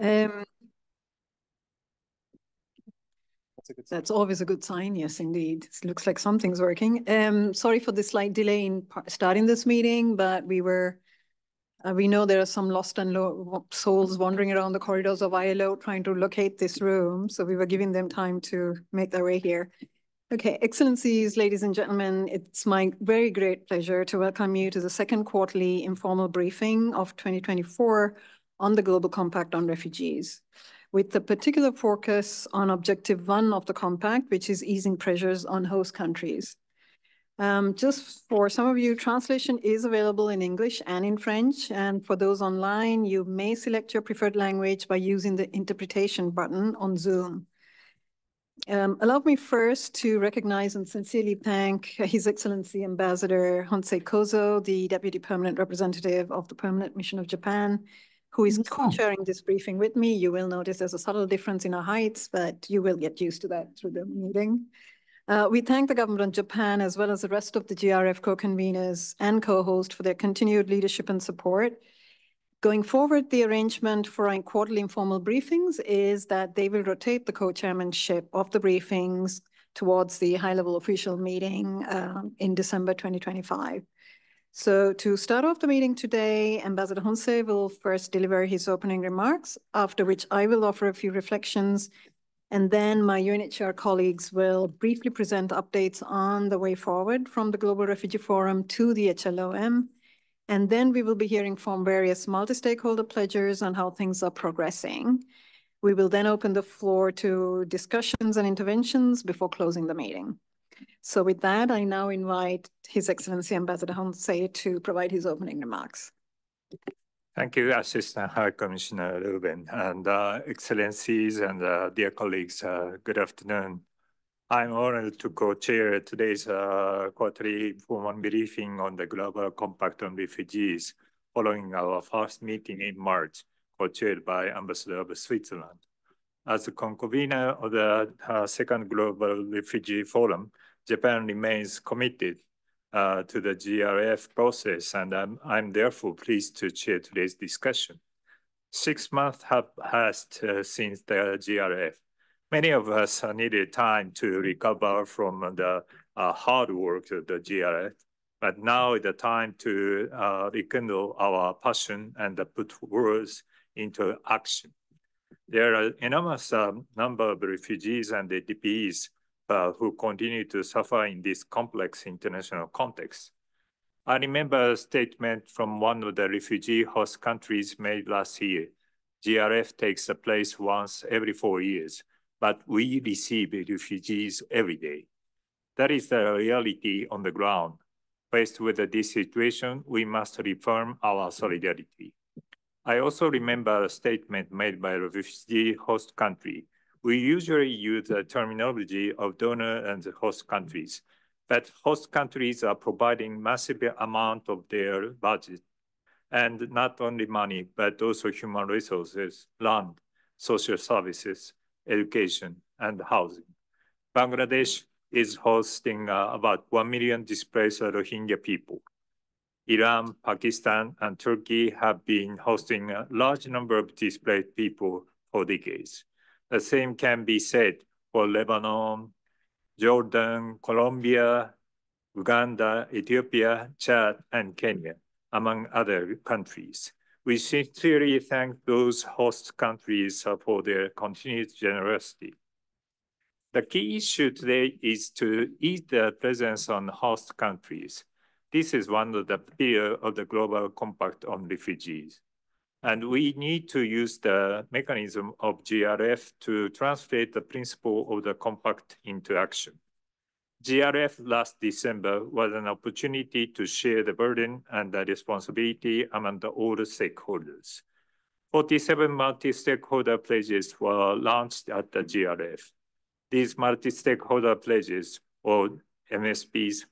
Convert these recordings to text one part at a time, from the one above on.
Um, That's always a good sign. Yes, indeed. It looks like something's working. Sorry for the slight delay in starting this meeting, but we know there are some lost and souls wandering around the corridors of ILO trying to locate this room. So we were giving them time to make their way here. Okay, Excellencies, ladies and gentlemen, it's my very great pleasure to welcome you to the second quarterly informal briefing of 2024 on the Global Compact on Refugees, with the particular focus on Objective 1 of the Compact, which is easing pressures on host countries. Just for some of you, translation is available in English and in French, and for those online, you may select your preferred language by using the interpretation button on Zoom. Allow me first to recognize and sincerely thank His Excellency Ambassador Honsei Kozo, the Deputy Permanent Representative of the Permanent Mission of Japan, who is co-chairing this briefing with me. You will notice there's a subtle difference in our heights, but you will get used to that through the meeting. We thank the government of Japan as well as the rest of the GRF co-conveners and co-host for their continued leadership and support. Going forward, the arrangement for our quarterly informal briefings is that they will rotate the co-chairmanship of the briefings towards the high-level official meeting in December 2025. So to start off the meeting today, Ambassador Honsei will first deliver his opening remarks, after which I will offer a few reflections, and then my UNHCR colleagues will briefly present updates on the way forward from the Global Refugee Forum to the HLOM. And then we will be hearing from various multi-stakeholder pledgers on how things are progressing. We will then open the floor to discussions and interventions before closing the meeting. So with that, I now invite His Excellency Ambassador Honsei to provide his opening remarks. Thank you, Assistant High Commissioner Rubin, and Excellencies and dear colleagues, good afternoon. I'm honored to co-chair today's quarterly informal briefing on the Global Compact on Refugees, following our first meeting in March, co-chaired by Ambassador of Switzerland. As a convener of the second Global Refugee Forum, Japan remains committed to the GRF process, and I'm therefore pleased to chair today's discussion. 6 months have passed since the GRF. Many of us needed time to recover from the hard work of the GRF, but now is the time to rekindle our passion and put words into action. There are enormous number of refugees and ADPs who continue to suffer in this complex international context. I remember a statement from one of the refugee host countries made last year. GRF takes place once every 4 years, but we receive refugees every day. That is the reality on the ground. Faced with this situation, we must reaffirm our solidarity. I also remember a statement made by a refugee host country. We usually use the terminology of donor and host countries, but host countries are providing massive amount of their budget, and not only money, but also human resources, land, social services, education, and housing. Bangladesh is hosting about 1 million displaced Rohingya people. Iran, Pakistan, and Turkey have been hosting a large number of displaced people for decades. The same can be said for Lebanon, Jordan, Colombia, Uganda, Ethiopia, Chad, and Kenya, among other countries. We sincerely thank those host countries for their continued generosity. The key issue today is to ease the presence on host countries. This is one of the pillars of the Global Compact on Refugees. And we need to use the mechanism of GRF to translate the principle of the compact into action. GRF last December was an opportunity to share the burden and the responsibility among all the stakeholders. 47 multi-stakeholder pledges were launched at the GRF. These multi-stakeholder pledges, or MSPs,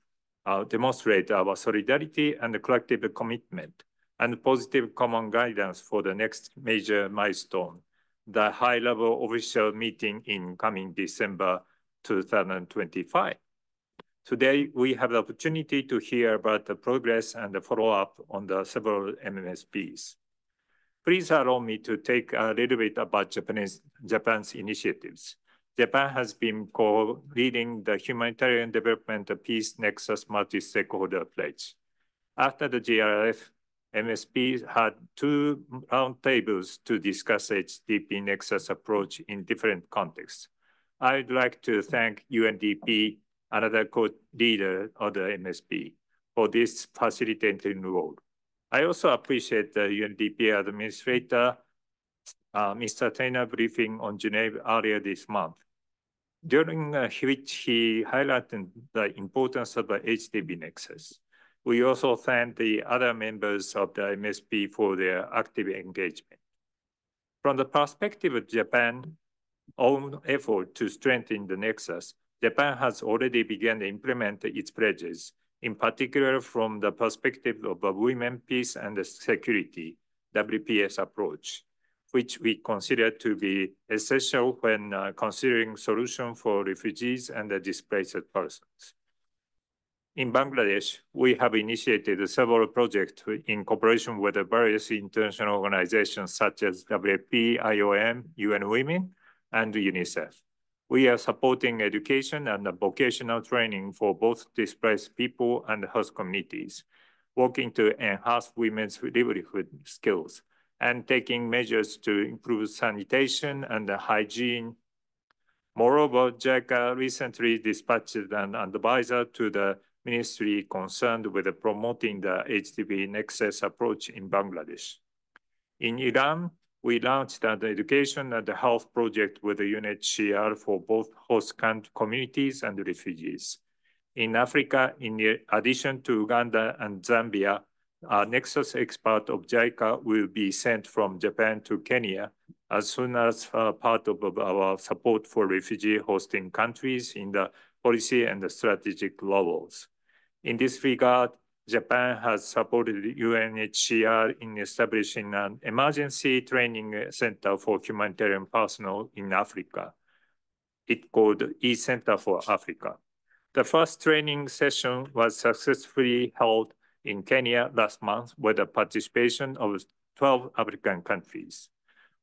demonstrate our solidarity and collective commitment and positive common guidance for the next major milestone, the high-level official meeting in coming December 2025. Today, we have the opportunity to hear about the progress and the follow-up on the several MSPs. Please allow me to take a little bit about Japan's initiatives. Japan has been co-leading the Humanitarian Development Peace Nexus Multi-Stakeholder Pledge. After the GRF, MSP had 2 roundtables to discuss HDP Nexus approach in different contexts. I'd like to thank UNDP, another co-leader of the MSP, for this facilitating role. I also appreciate the UNDP administrator, Mr. Taylor's briefing on Geneva earlier this month, during which he highlighted the importance of the HDP Nexus. We also thank the other members of the MSP for their active engagement. From the perspective of Japan's own effort to strengthen the Nexus, Japan has already begun to implement its pledges, in particular from the perspective of a women, peace, and security, WPS approach, which we consider to be essential when considering solutions for refugees and displaced persons. In Bangladesh, we have initiated several projects in cooperation with various international organizations such as WFP, IOM, UN Women, and UNICEF. We are supporting education and vocational training for both displaced people and host communities, working to enhance women's livelihood skills, and taking measures to improve sanitation and hygiene. Moreover, JICA recently dispatched an advisor to the ministry concerned with promoting the HDP Nexus approach in Bangladesh. In Iran, we launched an education and health project with the UNHCR for both host communities and refugees. In Africa, in addition to Uganda and Zambia, a Nexus expert of JICA will be sent from Japan to Kenya as soon as part of our support for refugee hosting countries in the policy and the strategic levels. In this regard, Japan has supported UNHCR in establishing an emergency training center for humanitarian personnel in Africa. It's called E-Center for Africa. The first training session was successfully held in Kenya last month with the participation of 12 African countries.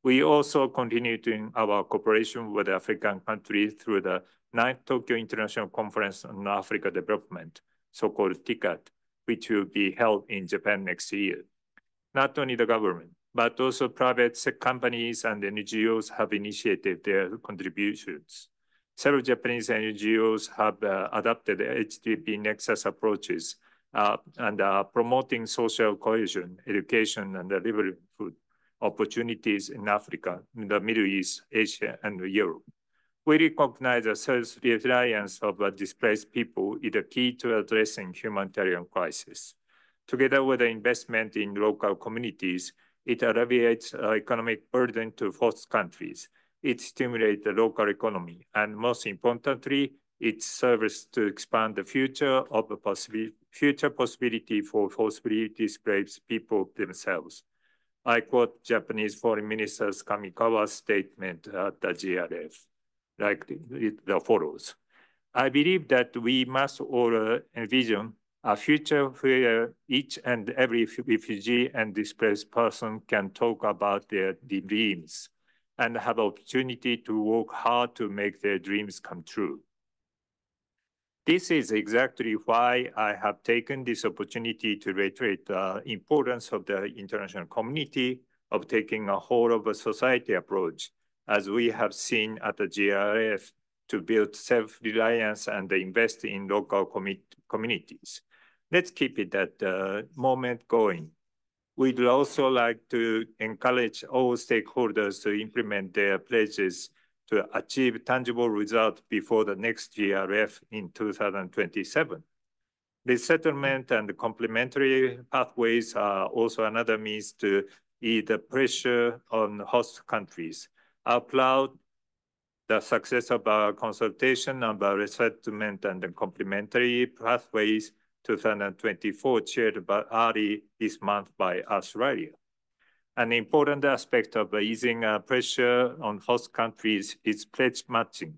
We also continued in our cooperation with African countries through the 9th Tokyo International Conference on Africa Development, so-called TICAD, which will be held in Japan next year. Not only the government, but also private companies and NGOs have initiated their contributions. Several Japanese NGOs have adopted HDP Nexus approaches and are promoting social cohesion, education, and livelihood opportunities in Africa, in the Middle East, Asia, and Europe. We recognize the self-reliance of displaced people is the key to addressing humanitarian crisis. Together with the investment in local communities, it alleviates the economic burden to host countries. It stimulates the local economy, and most importantly, it serves to expand the future possibility for forcibly displaced people themselves. I quote Japanese Foreign Minister Kamikawa's statement at the GRF, like the follows. I believe that we must all envision a future where each and every refugee and displaced person can talk about their dreams and have opportunity to work hard to make their dreams come true. This is exactly why I have taken this opportunity to reiterate the importance of the international community of taking a whole of a society approach, as we have seen at the GRF, to build self-reliance and invest in local communities. Let's keep it that moment going. We'd also like to encourage all stakeholders to implement their pledges to achieve tangible results before the next GRF in 2027. Resettlement and complementary pathways are also another means to ease the pressure on host countries. I applaud the success of our consultation about resettlement and complementary pathways 2024, chaired early this month by Australia. An important aspect of easing pressure on host countries is pledge matching.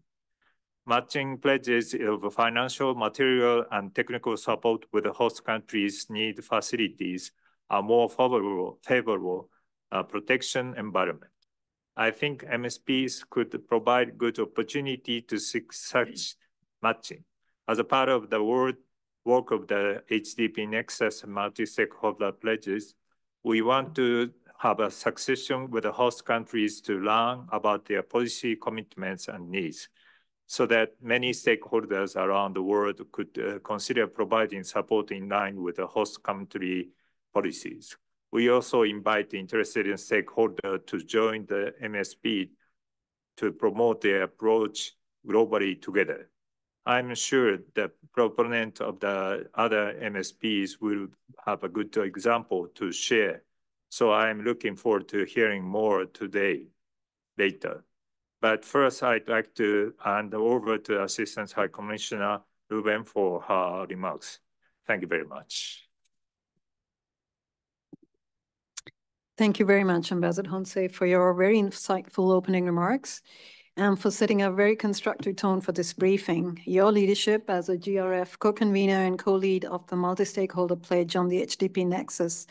Matching pledges of financial, material, and technical support with the host countries' need facilities are more favorable protection environment. I think MSPs could provide good opportunity to seek such matching. As a part of the work of the HDP Nexus multi-stakeholder pledges, we want to have a succession with the host countries to learn about their policy commitments and needs, so that many stakeholders around the world could consider providing support in line with the host country policies. We also invite interested stakeholders to join the MSP to promote their approach globally together. I'm sure the proponent of the other MSPs will have a good example to share. So I'm looking forward to hearing more today, later. But first, I'd like to hand over to Assistant High Commissioner Ruben for her remarks. Thank you very much. Thank you very much, Ambassador Honsei, for your very insightful opening remarks and for setting a very constructive tone for this briefing. Your leadership as a GRF co-convener and co-lead of the multi-stakeholder pledge on the HDP Nexus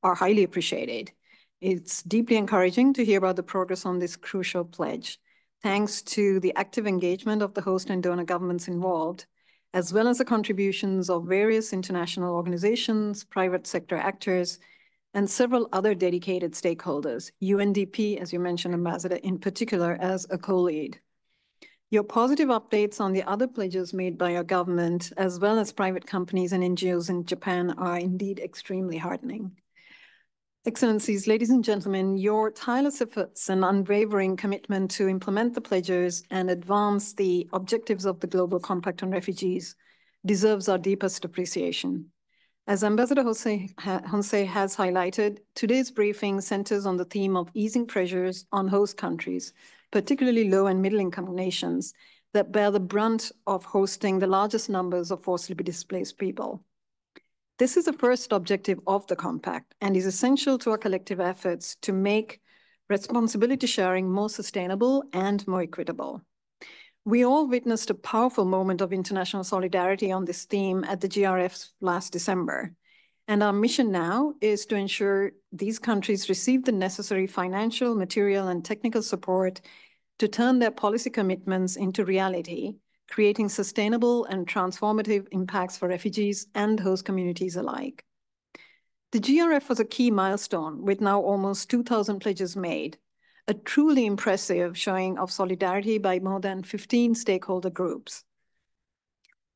are highly appreciated. It's deeply encouraging to hear about the progress on this crucial pledge, thanks to the active engagement of the host and donor governments involved, as well as the contributions of various international organizations, private sector actors, and several other dedicated stakeholders, UNDP, as you mentioned, Ambassador, in particular as a co-lead. Your positive updates on the other pledges made by your government, as well as private companies and NGOs in Japan, are indeed extremely heartening. Excellencies, ladies and gentlemen, your tireless efforts and unwavering commitment to implement the pledges and advance the objectives of the Global Compact on Refugees deserves our deepest appreciation. As Ambassador Honsei has highlighted, today's briefing centers on the theme of easing pressures on host countries, particularly low and middle income nations that bear the brunt of hosting the largest numbers of forcibly displaced people. This is the first objective of the Compact and is essential to our collective efforts to make responsibility sharing more sustainable and more equitable. We all witnessed a powerful moment of international solidarity on this theme at the GRF last December. And our mission now is to ensure these countries receive the necessary financial, material, and technical support to turn their policy commitments into reality, creating sustainable and transformative impacts for refugees and host communities alike. The GRF was a key milestone with now almost 2,000 pledges made, a truly impressive showing of solidarity by more than 15 stakeholder groups.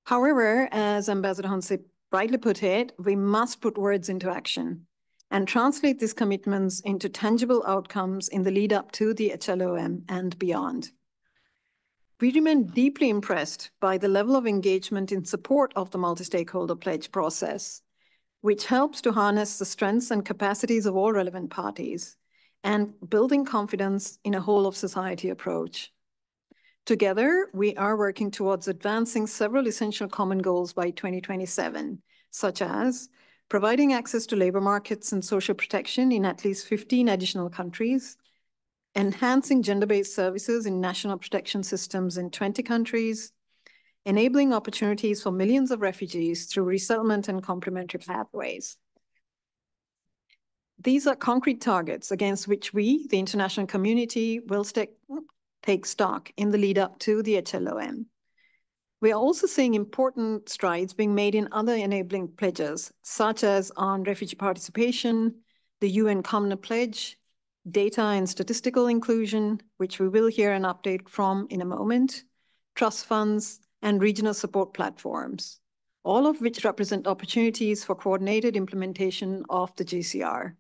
However, as Ambassador Honsei rightly put it, we must put words into action and translate these commitments into tangible outcomes in the lead up to the HLOM and beyond. We remain deeply impressed by the level of engagement in support of the multi-stakeholder pledge process, which helps to harness the strengths and capacities of all relevant parties and building confidence in a whole of society approach. Together, we are working towards advancing several essential common goals by 2027, such as providing access to labor markets and social protection in at least 15 additional countries, enhancing gender-based services in national protection systems in 20 countries, enabling opportunities for millions of refugees through resettlement and complementary pathways. These are concrete targets against which we, the international community, will take stock in the lead up to the HLOM. We are also seeing important strides being made in other enabling pledges, such as on refugee participation, the UN Common Pledge, data and statistical inclusion, which we will hear an update from in a moment, trust funds, and regional support platforms, all of which represent opportunities for coordinated implementation of the GCR.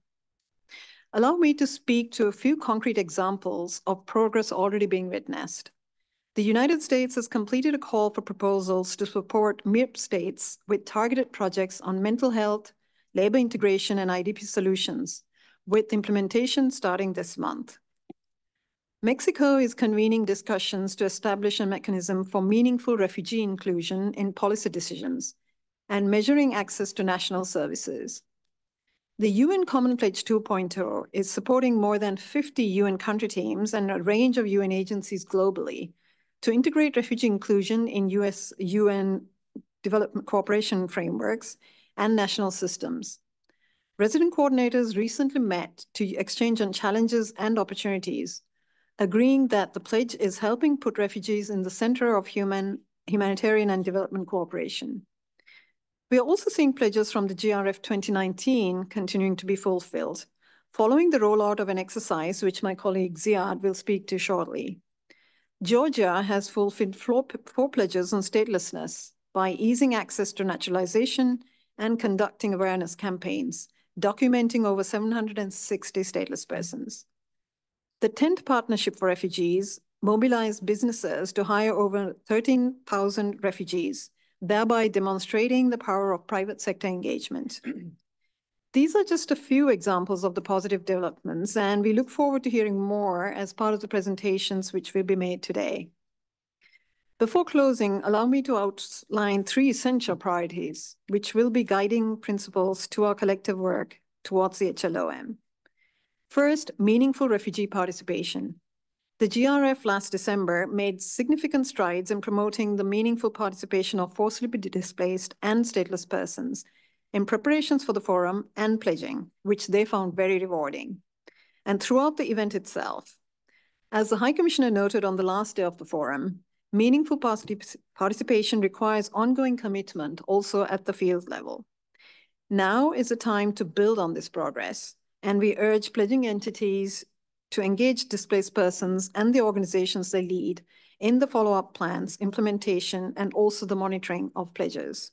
Allow me to speak to a few concrete examples of progress already being witnessed. The United States has completed a call for proposals to support MIRP states with targeted projects on mental health, labor integration, and IDP solutions, with implementation starting this month. Mexico is convening discussions to establish a mechanism for meaningful refugee inclusion in policy decisions and measuring access to national services. The UN Common Pledge 2.0 is supporting more than 50 UN country teams and a range of UN agencies globally to integrate refugee inclusion in UN development cooperation frameworks and national systems. resident coordinators recently met to exchange on challenges and opportunities, agreeing that the pledge is helping put refugees in the center of humanitarian and development cooperation. We are also seeing pledges from the GRF 2019 continuing to be fulfilled, following the rollout of an exercise which my colleague Ziad will speak to shortly. Georgia has fulfilled four pledges on statelessness by easing access to naturalization and conducting awareness campaigns, documenting over 760 stateless persons. The 10th Partnership for Refugees mobilized businesses to hire over 13,000 refugees, thereby demonstrating the power of private sector engagement. These are just a few examples of the positive developments, and we look forward to hearing more as part of the presentations which will be made today. Before closing, allow me to outline 3 essential priorities, which will be guiding principles to our collective work towards the HLOM. First, meaningful refugee participation. The GRF last December made significant strides in promoting the meaningful participation of forcibly displaced and stateless persons in preparations for the forum and pledging, which they found very rewarding, and throughout the event itself. As the High Commissioner noted on the last day of the forum, meaningful participation requires ongoing commitment also at the field level. Now is the time to build on this progress, and we urge pledging entities to engage displaced persons and the organizations they lead in the follow-up plans, implementation, and also the monitoring of pledges.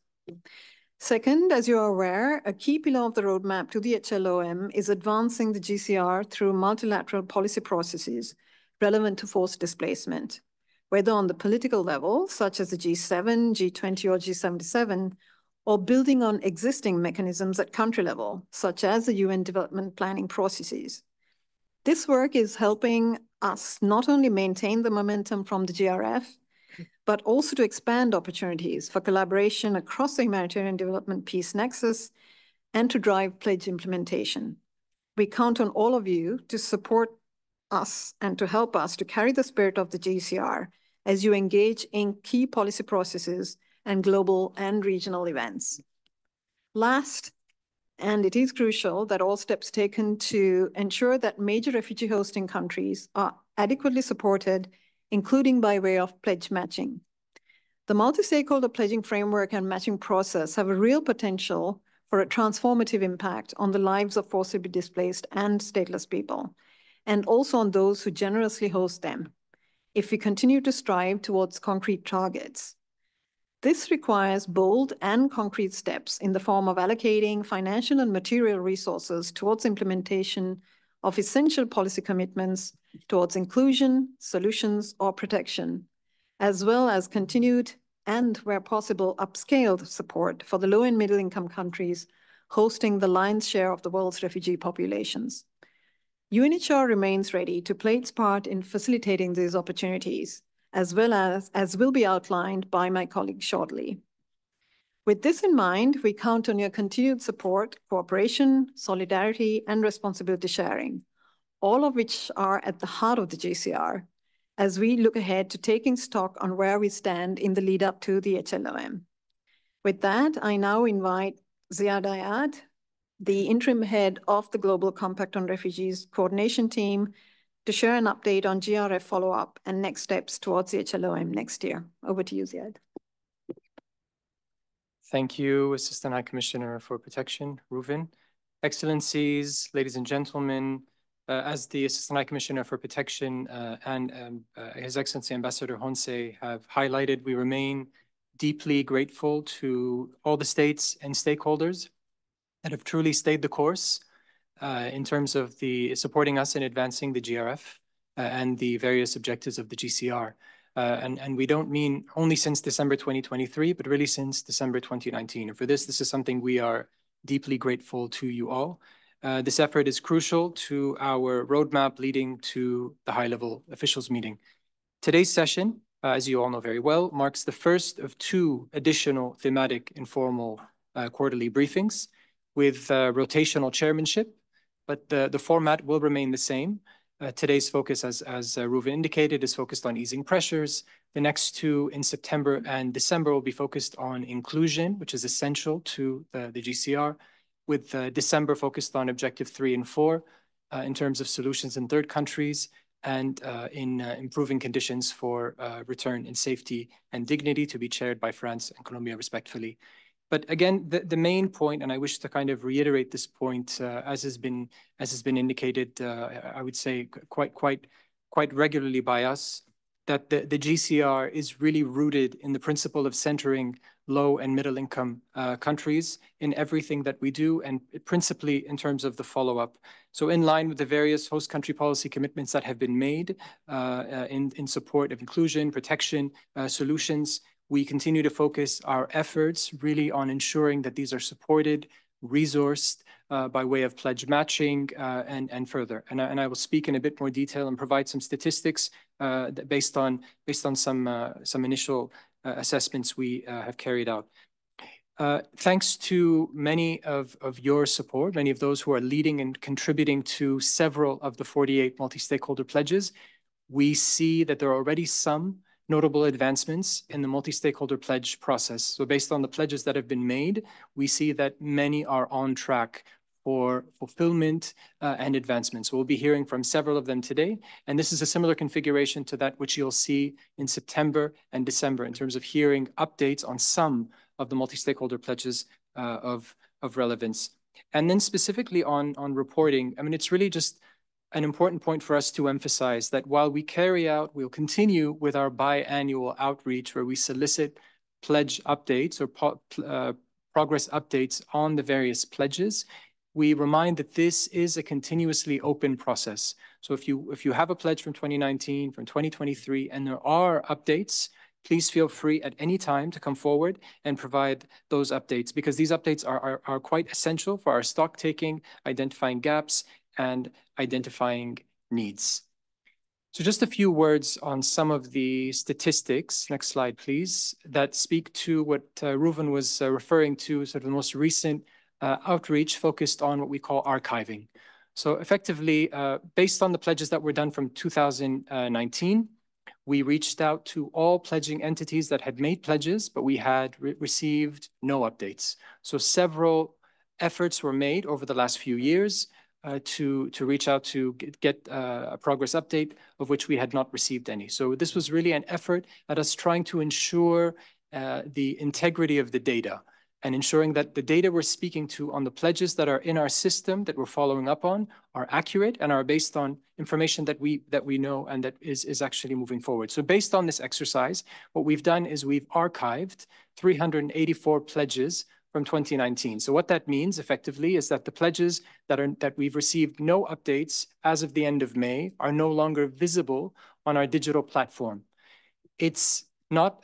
Second, as you are aware, a key pillar of the roadmap to the HLOM is advancing the GCR through multilateral policy processes relevant to forced displacement, whether on the political level, such as the G7, G20, or G77, or building on existing mechanisms at country level, such as the UN development planning processes. This work is helping us not only maintain the momentum from the GRF, but also to expand opportunities for collaboration across the humanitarian development peace nexus and to drive pledge implementation. We count on all of you to support us and to help us to carry the spirit of the GCR as you engage in key policy processes and global and regional events. Last, and it is crucial that all steps taken to ensure that major refugee hosting countries are adequately supported, including by way of pledge matching. The multi-stakeholder pledging framework and matching process have a real potential for a transformative impact on the lives of forcibly displaced and stateless people, and also on those who generously host them, if we continue to strive towards concrete targets. This requires bold and concrete steps in the form of allocating financial and material resources towards implementation of essential policy commitments towards inclusion, solutions, or protection, as well as continued and, where possible, upscaled support for the low and middle income countries hosting the lion's share of the world's refugee populations. UNHCR remains ready to play its part in facilitating these opportunities, as well as will be outlined by my colleague shortly. With this in mind, we count on your continued support, cooperation, solidarity, and responsibility sharing, all of which are at the heart of the GCR, as we look ahead to taking stock on where we stand in the lead up to the HLOM. With that, I now invite Ziad Ayad, the interim head of the Global Compact on Refugees coordination team, to share an update on GRF follow-up and next steps towards the HLOM next year. Over to you, Ziad. Thank you, Assistant High Commissioner for Protection, Reuven. Excellencies, ladies and gentlemen, as the Assistant High Commissioner for Protection and His Excellency Ambassador Honse have highlighted, we remain deeply grateful to all the states and stakeholders that have truly stayed the course in terms of the supporting us in advancing the GRF and the various objectives of the GCR. And we don't mean only since December 2023, but really since December 2019. And for this is something we are deeply grateful to you all. This effort is crucial to our roadmap leading to the high-level officials meeting. Today's session, as you all know very well, marks the first of 2 additional thematic informal quarterly briefings with rotational chairmanship, but the format will remain the same. Today's focus, as Reuven indicated, is focused on easing pressures. The next 2 in September and December will be focused on inclusion, which is essential to the GCR, with December focused on objective 3 and 4 in terms of solutions in third countries and in improving conditions for return in safety and dignity, to be chaired by France and Colombia respectfully. But again, the main point, and I wish to kind of reiterate this point, as has been indicated, I would say quite regularly by us, that the GCR is really rooted in the principle of centering low and middle income countries in everything that we do, and principally in terms of the follow-up. So in line with the various host country policy commitments that have been made in support of inclusion, protection, solutions, we continue to focus our efforts really on ensuring that these are supported, resourced by way of pledge matching and further. And I will speak in a bit more detail and provide some statistics based on some initial assessments we have carried out. Thanks to many of your support, many of those who are leading and contributing to several of the 48 multi-stakeholder pledges, we see that there are already some notable advancements in the multi-stakeholder pledge process. So based on the pledges that have been made, we see that many are on track for fulfillment and advancement. So we'll be hearing from several of them today. And this is a similar configuration to that which you'll see in September and December in terms of hearing updates on some of the multi-stakeholder pledges of relevance. And then specifically on reporting, I mean, it's really just an important point for us to emphasize that while we'll continue with our biannual outreach where we solicit pledge updates or progress updates on the various pledges, we remind that this is a continuously open process. So if you have a pledge from 2019, from 2023, and there are updates, please feel free at any time to come forward and provide those updates, because these updates are quite essential for our stock taking, identifying gaps, and identifying needs. So just a few words on some of the statistics, next slide please, that speak to what Reuven was referring to, sort of the most recent outreach focused on what we call archiving. So effectively, based on the pledges that were done from 2019, we reached out to all pledging entities that had made pledges, but we had received no updates. So several efforts were made over the last few years to reach out to get a progress update, of which we had not received any. So this was really an effort at us trying to ensure the integrity of the data and ensuring that the data we're speaking to on the pledges that are in our system that we're following up on are accurate and are based on information that we know and that is actually moving forward. So based on this exercise, what we've done is we've archived 384 pledges from 2019. So what that means effectively is that the pledges that we've received no updates as of the end of May are no longer visible on our digital platform. It's not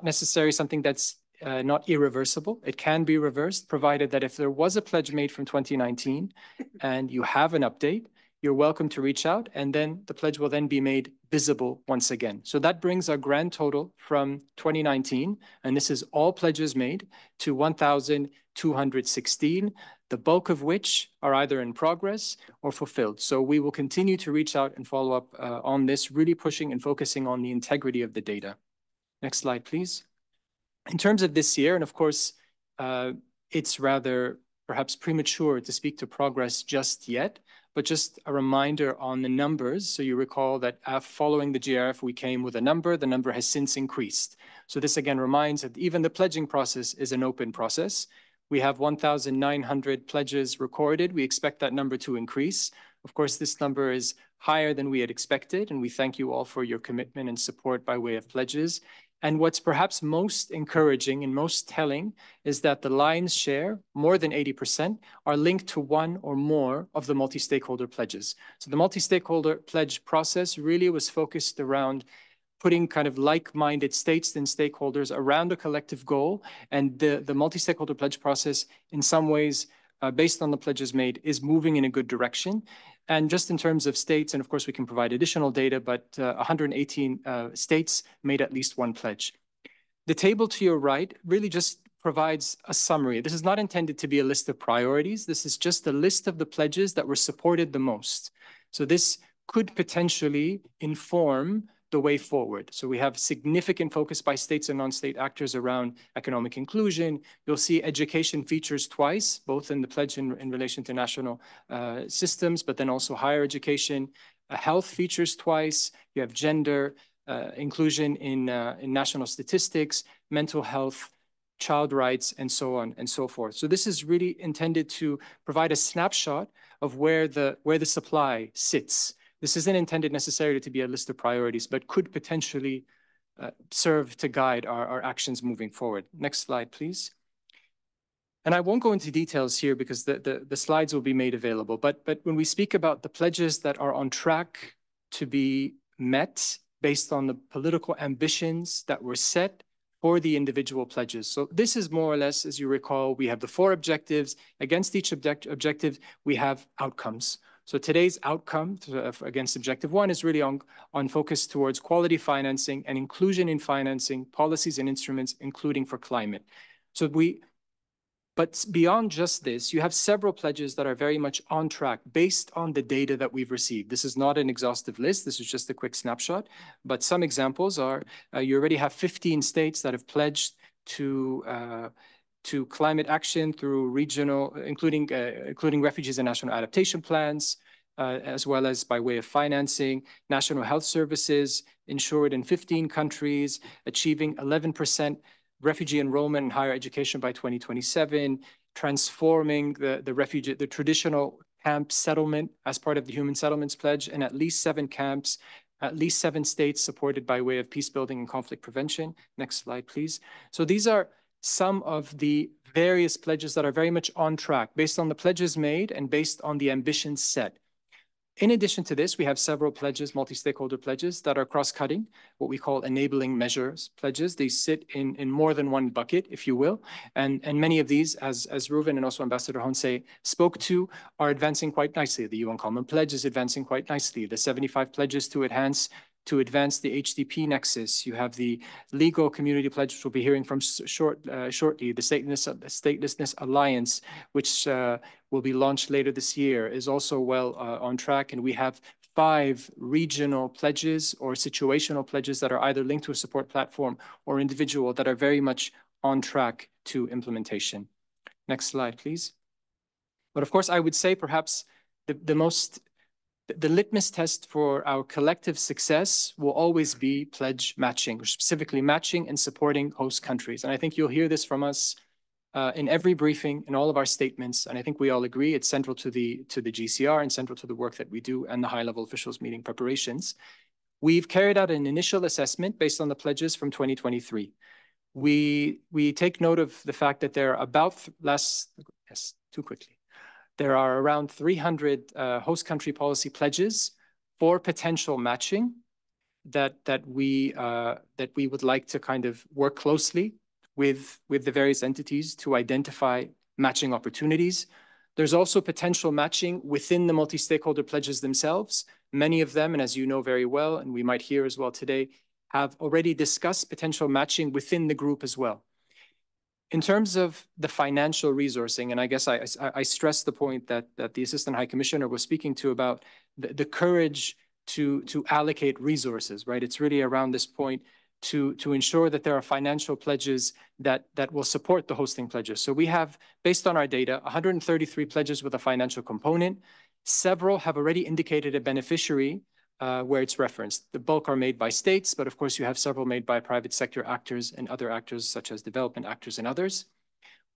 necessarily something that's not irreversible. It can be reversed, provided that if there was a pledge made from 2019 and you have an update, you're welcome to reach out, and then the pledge will then be made visible once again. So that brings our grand total from 2019, and this is all pledges made, to 1,216, the bulk of which are either in progress or fulfilled. So we will continue to reach out and follow up on this, really pushing and focusing on the integrity of the data. Next slide, please. In terms of this year, and of course, it's rather perhaps premature to speak to progress just yet, but just a reminder on the numbers. So you recall that following the GRF, we came with a number. The number has since increased. So this again reminds that even the pledging process is an open process. We have 1,900 pledges recorded. We expect that number to increase. Of course, this number is higher than we had expected, and we thank you all for your commitment and support by way of pledges. And what's perhaps most encouraging and most telling is that the lion's share, more than 80%, are linked to one or more of the multi-stakeholder pledges. So the multi-stakeholder pledge process really was focused around putting kind of like-minded states and stakeholders around a collective goal. And the multi-stakeholder pledge process, in some ways, based on the pledges made, is moving in a good direction. And just in terms of states, and of course we can provide additional data, but 118 states made at least one pledge. The table to your right really just provides a summary. This is not intended to be a list of priorities. This is just a list of the pledges that were supported the most. So this could potentially inform the way forward. So we have significant focus by states and non-state actors around economic inclusion. You'll see education features twice, both in the pledge in relation to national systems, but then also higher education. Health features twice. You have gender, inclusion in national statistics, mental health, child rights, and so on and so forth. So this is really intended to provide a snapshot of where the supply sits. This isn't intended necessarily to be a list of priorities, but could potentially serve to guide our actions moving forward. Next slide, please. And I won't go into details here because the slides will be made available. But when we speak about the pledges that are on track to be met based on the political ambitions that were set for the individual pledges. So this is more or less, as you recall, we have the 4 objectives. Against each objective, we have outcomes. So today's outcome against objective 1 is really on focus towards quality financing and inclusion in financing, policies and instruments, including for climate. But beyond just this, you have several pledges that are very much on track based on the data that we've received. This is not an exhaustive list. This is just a quick snapshot. But some examples are, you already have 15 states that have pledged to climate action through regional, including refugees and national adaptation plans, as well as by way of financing, national health services insured in 15 countries, achieving 11% refugee enrollment in higher education by 2027, transforming the traditional camp settlement as part of the Human Settlements Pledge, and at least 7 camps, at least 7 states supported by way of peace building and conflict prevention. Next slide, please. So these are some of the various pledges that are very much on track based on the pledges made and based on the ambitions set. In addition to this, we have several pledges, multi-stakeholder pledges that are cross-cutting, what we call enabling measures pledges. They sit in more than one bucket, if you will. And many of these, as Reuven and also Ambassador Honse spoke to, are advancing quite nicely. The UN Common Pledge is advancing quite nicely. The 75 pledges to advance the HDP nexus. You have the legal community pledge, which we'll be hearing from shortly. The Statelessness Alliance, which will be launched later this year, is also well on track. And we have 5 regional pledges or situational pledges that are either linked to a support platform or individual that are very much on track to implementation. Next slide, please. But of course, I would say perhaps the litmus test for our collective success will always be pledge matching, specifically matching and supporting host countries. And I think you'll hear this from us in every briefing, in all of our statements. And I think we all agree it's central to the GCR and central to the work that we do and the high-level officials meeting preparations. We've carried out an initial assessment based on the pledges from 2023. We take note of the fact that there are There are around 300 host country policy pledges for potential matching that we would like to kind of work closely with the various entities to identify matching opportunities. There's also potential matching within the multi-stakeholder pledges themselves. Many of them, and as you know very well, and we might hear as well today, have already discussed potential matching within the group as well. In terms of the financial resourcing, and I guess I stressed the point that the Assistant High Commissioner was speaking to about the courage to allocate resources, right? It's really around this point to ensure that there are financial pledges that will support the hosting pledges. So we have, based on our data, 133 pledges with a financial component. Several have already indicated a beneficiary where it's referenced. The bulk are made by states, but of course you have several made by private sector actors and other actors such as development actors and others.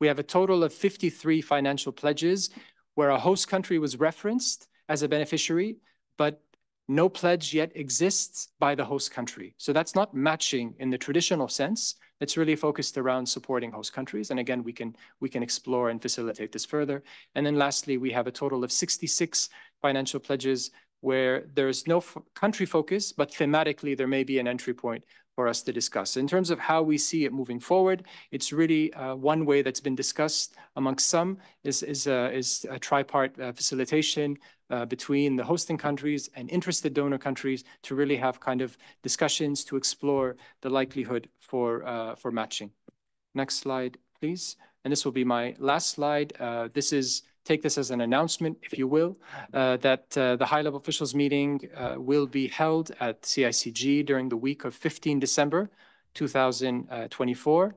We have a total of 53 financial pledges where a host country was referenced as a beneficiary, but no pledge yet exists by the host country. So that's not matching in the traditional sense. It's really focused around supporting host countries. And again, we can explore and facilitate this further. And then lastly, we have a total of 66 financial pledges where there's no country focus, but thematically there may be an entry point for us to discuss. In terms of how we see it moving forward, it's really one way that's been discussed amongst some is a tripart facilitation between the hosting countries and interested donor countries to really have kind of discussions to explore the likelihood for matching. Next slide, please. And this will be my last slide. This is take this as an announcement, if you will, that the high-level officials meeting will be held at CICG during the week of 15 December 2024.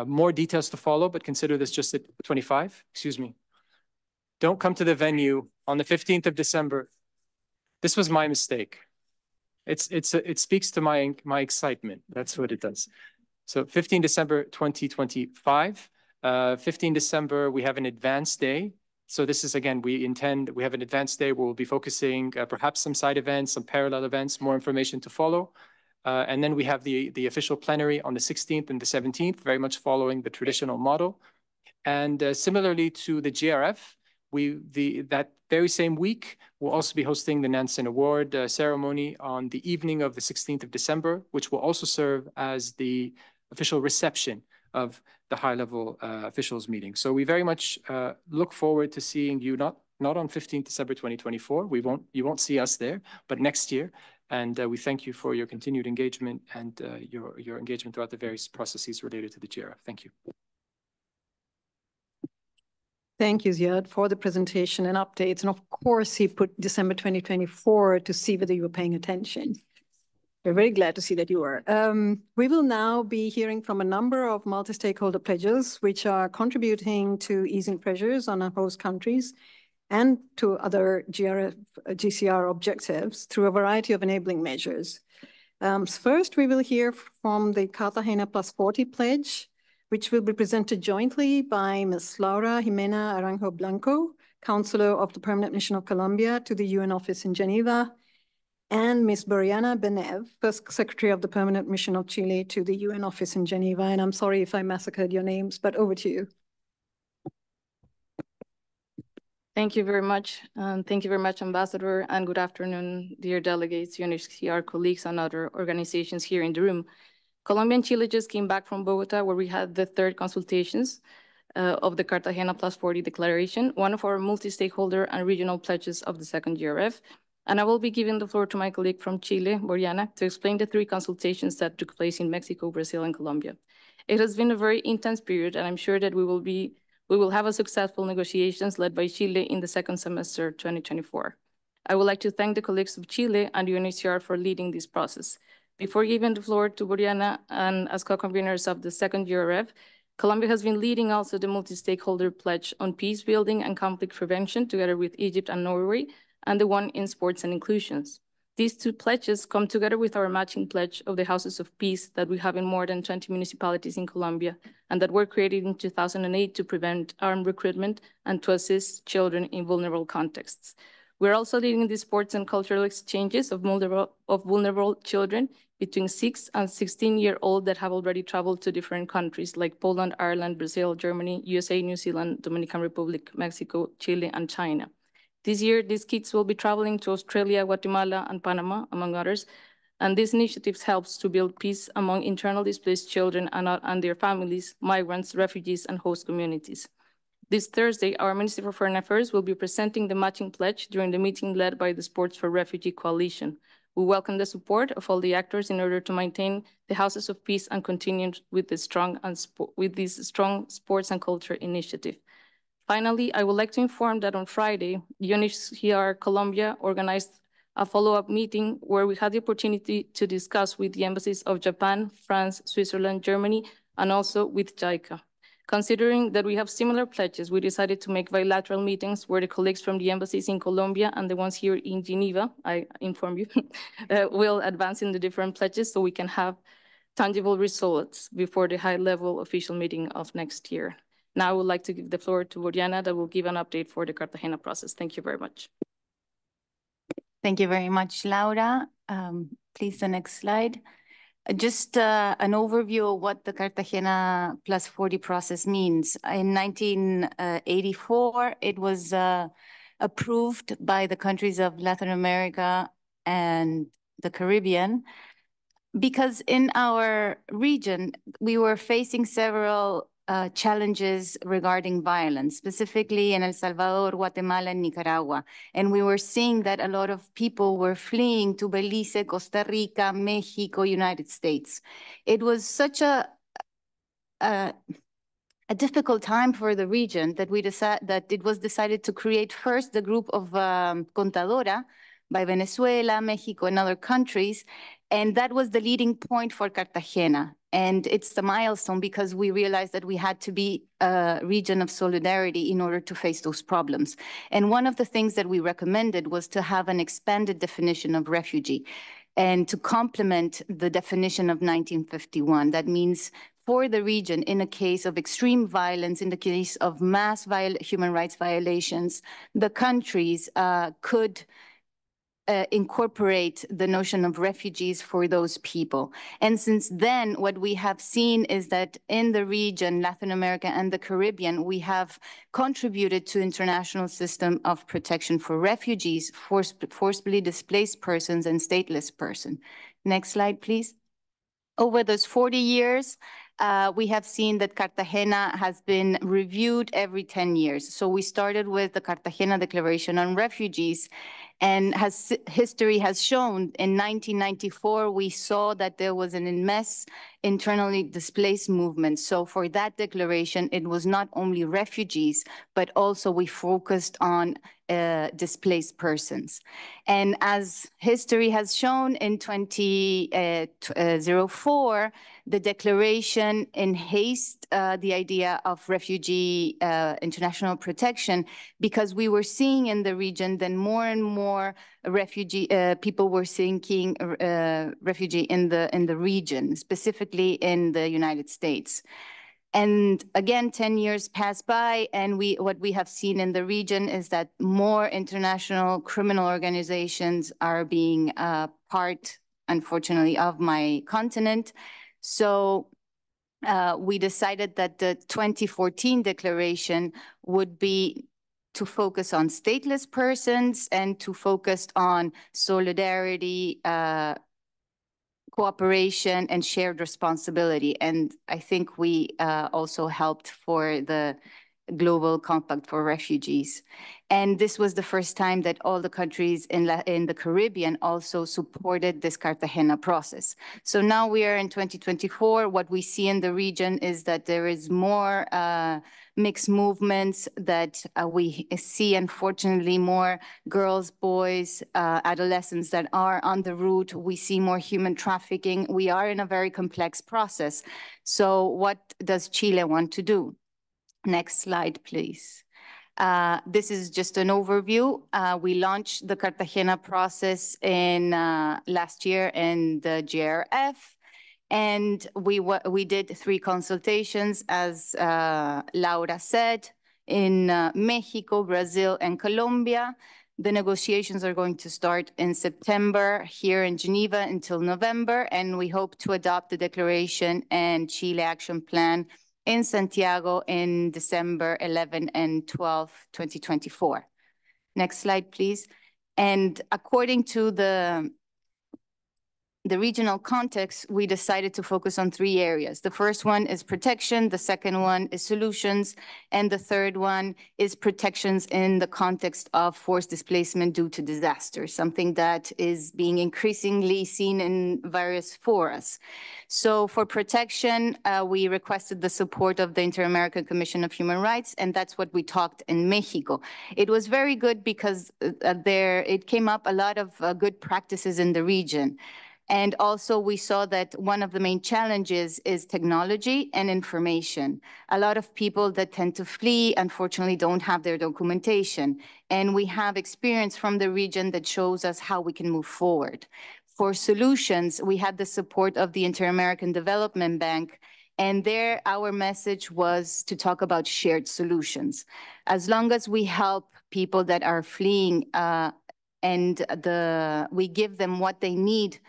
More details to follow, but consider this just at 25, excuse me. Don't come to the venue on the 15th of December. This was my mistake. It speaks to my excitement. That's what it does. So 15 December 2025. 15 December, we have an advanced day. So this is, again, we have an advanced day where we'll be focusing perhaps some side events, some parallel events, more information to follow. And then we have the official plenary on the 16th and the 17th, very much following the traditional model. And similarly to the GRF, that very same week, we'll also be hosting the Nansen Award ceremony on the evening of the 16th of December, which will also serve as the official reception of the high-level officials meeting. So we very much look forward to seeing you not on 15th December 2024. You won't see us there, but next year. And we thank you for your continued engagement and your engagement throughout the various processes related to the GRF. Thank you. Thank you, Ziad, for the presentation and updates. And of course, he put December 2024 to see whether you were paying attention. We're very glad to see that you were. We will now be hearing from a number of multi-stakeholder pledges, which are contributing to easing pressures on our host countries and to other GCR objectives through a variety of enabling measures. First, we will hear from the Cartagena +40 pledge, which will be presented jointly by Ms. Laura Jimena Aranjo Blanco, Counselor of the Permanent Mission of Colombia to the UN Office in Geneva, and Ms. Boriana Benev, First Secretary of the Permanent Mission of Chile to the UN Office in Geneva. And I'm sorry if I massacred your names, but over to you. Thank you very much. Thank you very much, Ambassador, and good afternoon, dear delegates, UNHCR colleagues, and other organizations here in the room. Colombia and Chile just came back from Bogota, where we had the third consultations of the Cartagena +40 declaration, one of our multi-stakeholder and regional pledges of the second GRF. And I will be giving the floor to my colleague from Chile, Boriana, to explain the three consultations that took place in Mexico, Brazil, and Colombia. It has been a very intense period, and I'm sure that we will have a successful negotiations led by Chile in the second semester 2024. I would like to thank the colleagues of Chile and UNHCR for leading this process. Before giving the floor to Boriana and as co-conveners of the second GRF, Colombia has been leading also the multi-stakeholder pledge on peace building and conflict prevention together with Egypt and Norway, and the one in sports and inclusions. These two pledges come together with our matching pledge of the Houses of Peace that we have in more than 20 municipalities in Colombia and that were created in 2008 to prevent armed recruitment and to assist children in vulnerable contexts. We're also leading the sports and cultural exchanges of vulnerable children between 6 and 16-year-old that have already traveled to different countries like Poland, Ireland, Brazil, Germany, USA, New Zealand, Dominican Republic, Mexico, Chile, and China. This year, these kids will be traveling to Australia, Guatemala, and Panama, among others. And this initiative helps to build peace among internal displaced children and their families, migrants, refugees, and host communities. This Thursday, our Minister for Foreign Affairs will be presenting the matching pledge during the meeting led by the Sports for Refugee Coalition. We welcome the support of all the actors in order to maintain the Houses of Peace and continue with this strong sports and culture initiative. Finally, I would like to inform that on Friday, UNHCR Colombia organized a follow-up meeting where we had the opportunity to discuss with the embassies of Japan, France, Switzerland, Germany, and also with JICA. Considering that we have similar pledges, we decided to make bilateral meetings where the colleagues from the embassies in Colombia and the ones here in Geneva, I inform you, will advance in the different pledges so we can have tangible results before the high-level official meeting of next year. Now I would like to give the floor to Boriana that will give an update for the Cartagena process. Thank you very much. Thank you very much, Laura. Please, the next slide. Just an overview of what the Cartagena +40 process means. In 1984, it was approved by the countries of Latin America and the Caribbean because in our region, we were facing several challenges regarding violence, specifically in El Salvador, Guatemala, and Nicaragua. And we were seeing that a lot of people were fleeing to Belize, Costa Rica, Mexico, United States. It was such a a difficult time for the region that it was decided to create first the group of Contadora by Venezuela, Mexico, and other countries. And that was the leading point for Cartagena. And it's the milestone because we realized that we had to be a region of solidarity in order to face those problems. And one of the things that we recommended was to have an expanded definition of refugee and to complement the definition of 1951. That means for the region, in a case of extreme violence, in the case of mass human rights violations, the countries could incorporate the notion of refugees for those people. And since then, what we have seen is that in the region, Latin America and the Caribbean, we have contributed to international system of protection for refugees, forcibly displaced persons, and stateless persons. Next slide, please. Over those 40 years, we have seen that Cartagena has been reviewed every 10 years. So we started with the Cartagena Declaration on Refugees, and history has shown in 1994, we saw that there was an immense internally displaced movement. So for that declaration, it was not only refugees, but also we focused on displaced persons. And as history has shown in 2004, the declaration enhanced the idea of refugee international protection, because we were seeing in the region that more and more refugee people were seeking refugee in the region, specifically in the United States. And again, 10 years passed by, and what we have seen in the region is that more international criminal organizations are being part, unfortunately, of my continent. So we decided that the 2014 declaration would be to focus on stateless persons and to focus on solidarity, cooperation, and shared responsibility. And I think we also helped for the Global Compact for Refugees. And this was the first time that all the countries in the Caribbean also supported this Cartagena process. So now we are in 2024. What we see in the region is that there is more mixed movements, that we see, unfortunately, more girls, boys, adolescents that are on the route. We see more human trafficking. We are in a very complex process. So what does Chile want to do? Next slide, please. This is just an overview. We launched the Cartagena process in last year in the GRF, and we did 3 consultations, as Laura said, in Mexico, Brazil, and Colombia. The negotiations are going to start in September here in Geneva until November, and we hope to adopt the declaration and Chile action plan in Santiago in December 11 and 12, 2024. Next slide, please. And according to the regional context, we decided to focus on 3 areas. The first one is protection, the second one is solutions, and the third one is protections in the context of forced displacement due to disaster, something that is being increasingly seen in various forums. So for protection, we requested the support of the Inter-American Commission of Human Rights, and that's what we talked in Mexico. It was very good because it came up a lot of good practices in the region. And also we saw that one of the main challenges is technology and information. A lot of people that tend to flee, unfortunately, don't have their documentation. And we have experience from the region that shows us how we can move forward. For solutions, we had the support of the Inter-American Development Bank, and there our message was to talk about shared solutions. As long as we help people that are fleeing and we give them what they need,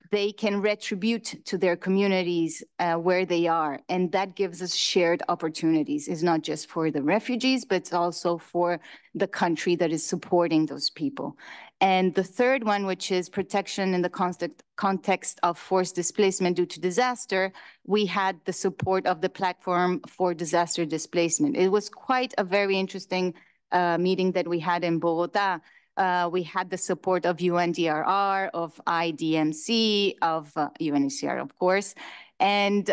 they can retribute to their communities where they are. And that gives us shared opportunities. It's not just for the refugees, but it's also for the country that is supporting those people. And the third one, which is protection in the context of forced displacement due to disaster, we had the support of the Platform for Disaster Displacement. It was quite a very interesting meeting that we had in Bogota. We had the support of UNDRR, of IDMC, of UNHCR, of course. And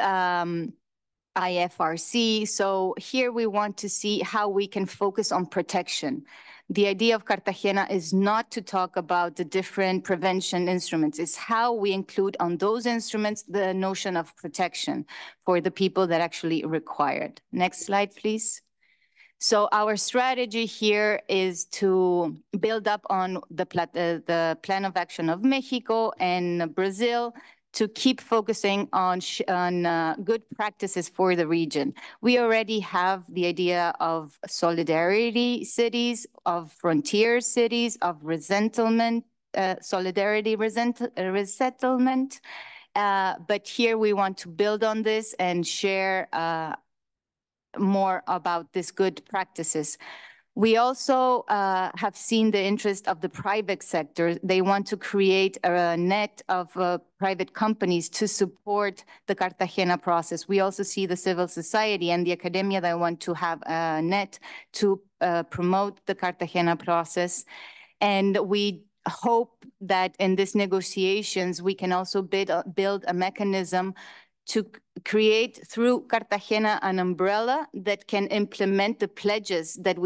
IFRC. So here we want to see how we can focus on protection. The idea of Cartagena is not to talk about the different prevention instruments. It's how we include on those instruments the notion of protection for the people that actually require it. Next slide, please. So our strategy here is to build up on the plan of action of Mexico and Brazil to keep focusing on good practices for the region. We already have the idea of solidarity cities, of frontier cities, of resettlement, resettlement. But here we want to build on this and share more about these good practices. We also have seen the interest of the private sector. They want to create a net of private companies to support the Cartagena process. We also see the civil society and the academia that want to have a net to promote the Cartagena process. And we hope that in these negotiations, we can also build a mechanism to create through Cartagena an umbrella that can implement the pledges that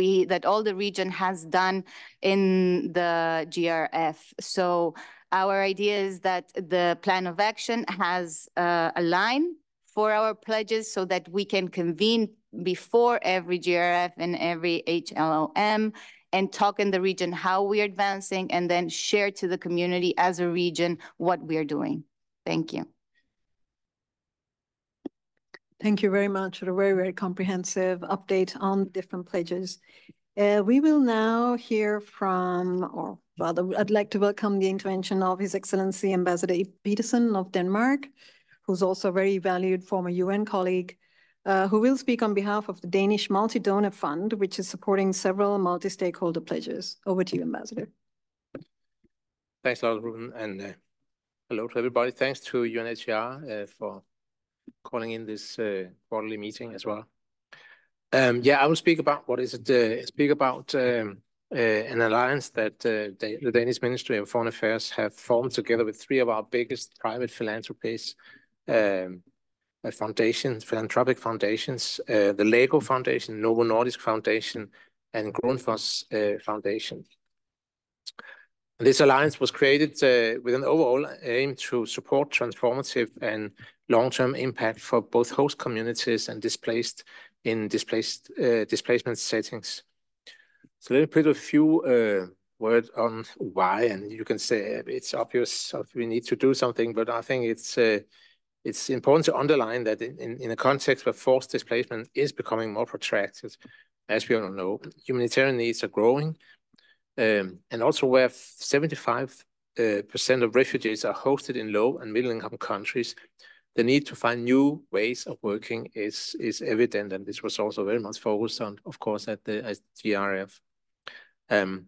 all the region has done in the GRF. So our idea is that the plan of action has a line for our pledges so that we can convene before every GRF and every HLOM and talk in the region how we are advancing and then share to the community as a region what we are doing. Thank you. Thank you very much for a very, very comprehensive update on different pledges. We will now hear from, or rather, I'd like to welcome the intervention of His Excellency Ambassador Peterson of Denmark, who's also a very valued former UN colleague, who will speak on behalf of the Danish Multi-Donor Fund, which is supporting several multi-stakeholder pledges. Over to you, Ambassador. Thanks a lot, Ruben, and hello to everybody. Thanks to UNHCR for calling in this quarterly meeting as well. I will speak about an alliance that the Danish Ministry of Foreign Affairs have formed together with three of our biggest private philanthropies, philanthropic foundations, the LEGO Foundation, Novo Nordisk Foundation, and Grundfos Foundation. This alliance was created with an overall aim to support transformative and long-term impact for both host communities and displacement settings. So let me put a few words on why, and you can say it's obvious we need to do something, but I think it's important to underline that in a context where forced displacement is becoming more protracted, as we all know, humanitarian needs are growing, and also where 75% of refugees are hosted in low and middle income countries, the need to find new ways of working is evident, and this was also very much focused on, of course, at GRF. And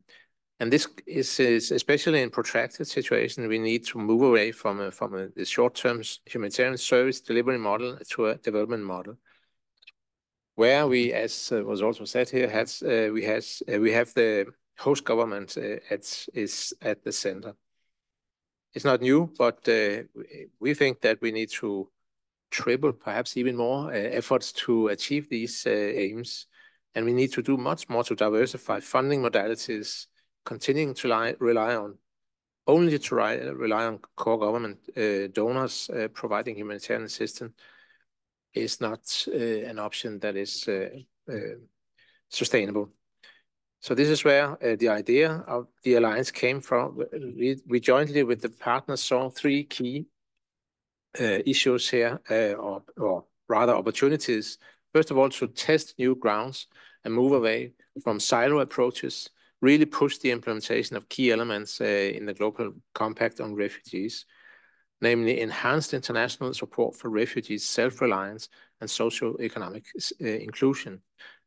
this is especially in protracted situations, we need to move away from the short-term humanitarian service delivery model to a development model, where we, as was also said here, we have the host government is at the center. It's not new, but we think that we need to triple, perhaps even more, efforts to achieve these aims. And we need to do much more to diversify funding modalities, continuing to rely on core government donors providing humanitarian assistance is not an option that is sustainable. So this is where the idea of the alliance came from. We jointly with the partners saw three key issues here, or rather opportunities. First of all, to test new grounds and move away from silo approaches, really push the implementation of key elements in the Global Compact on Refugees, namely enhanced international support for refugees, self-reliance, and socio-economic inclusion.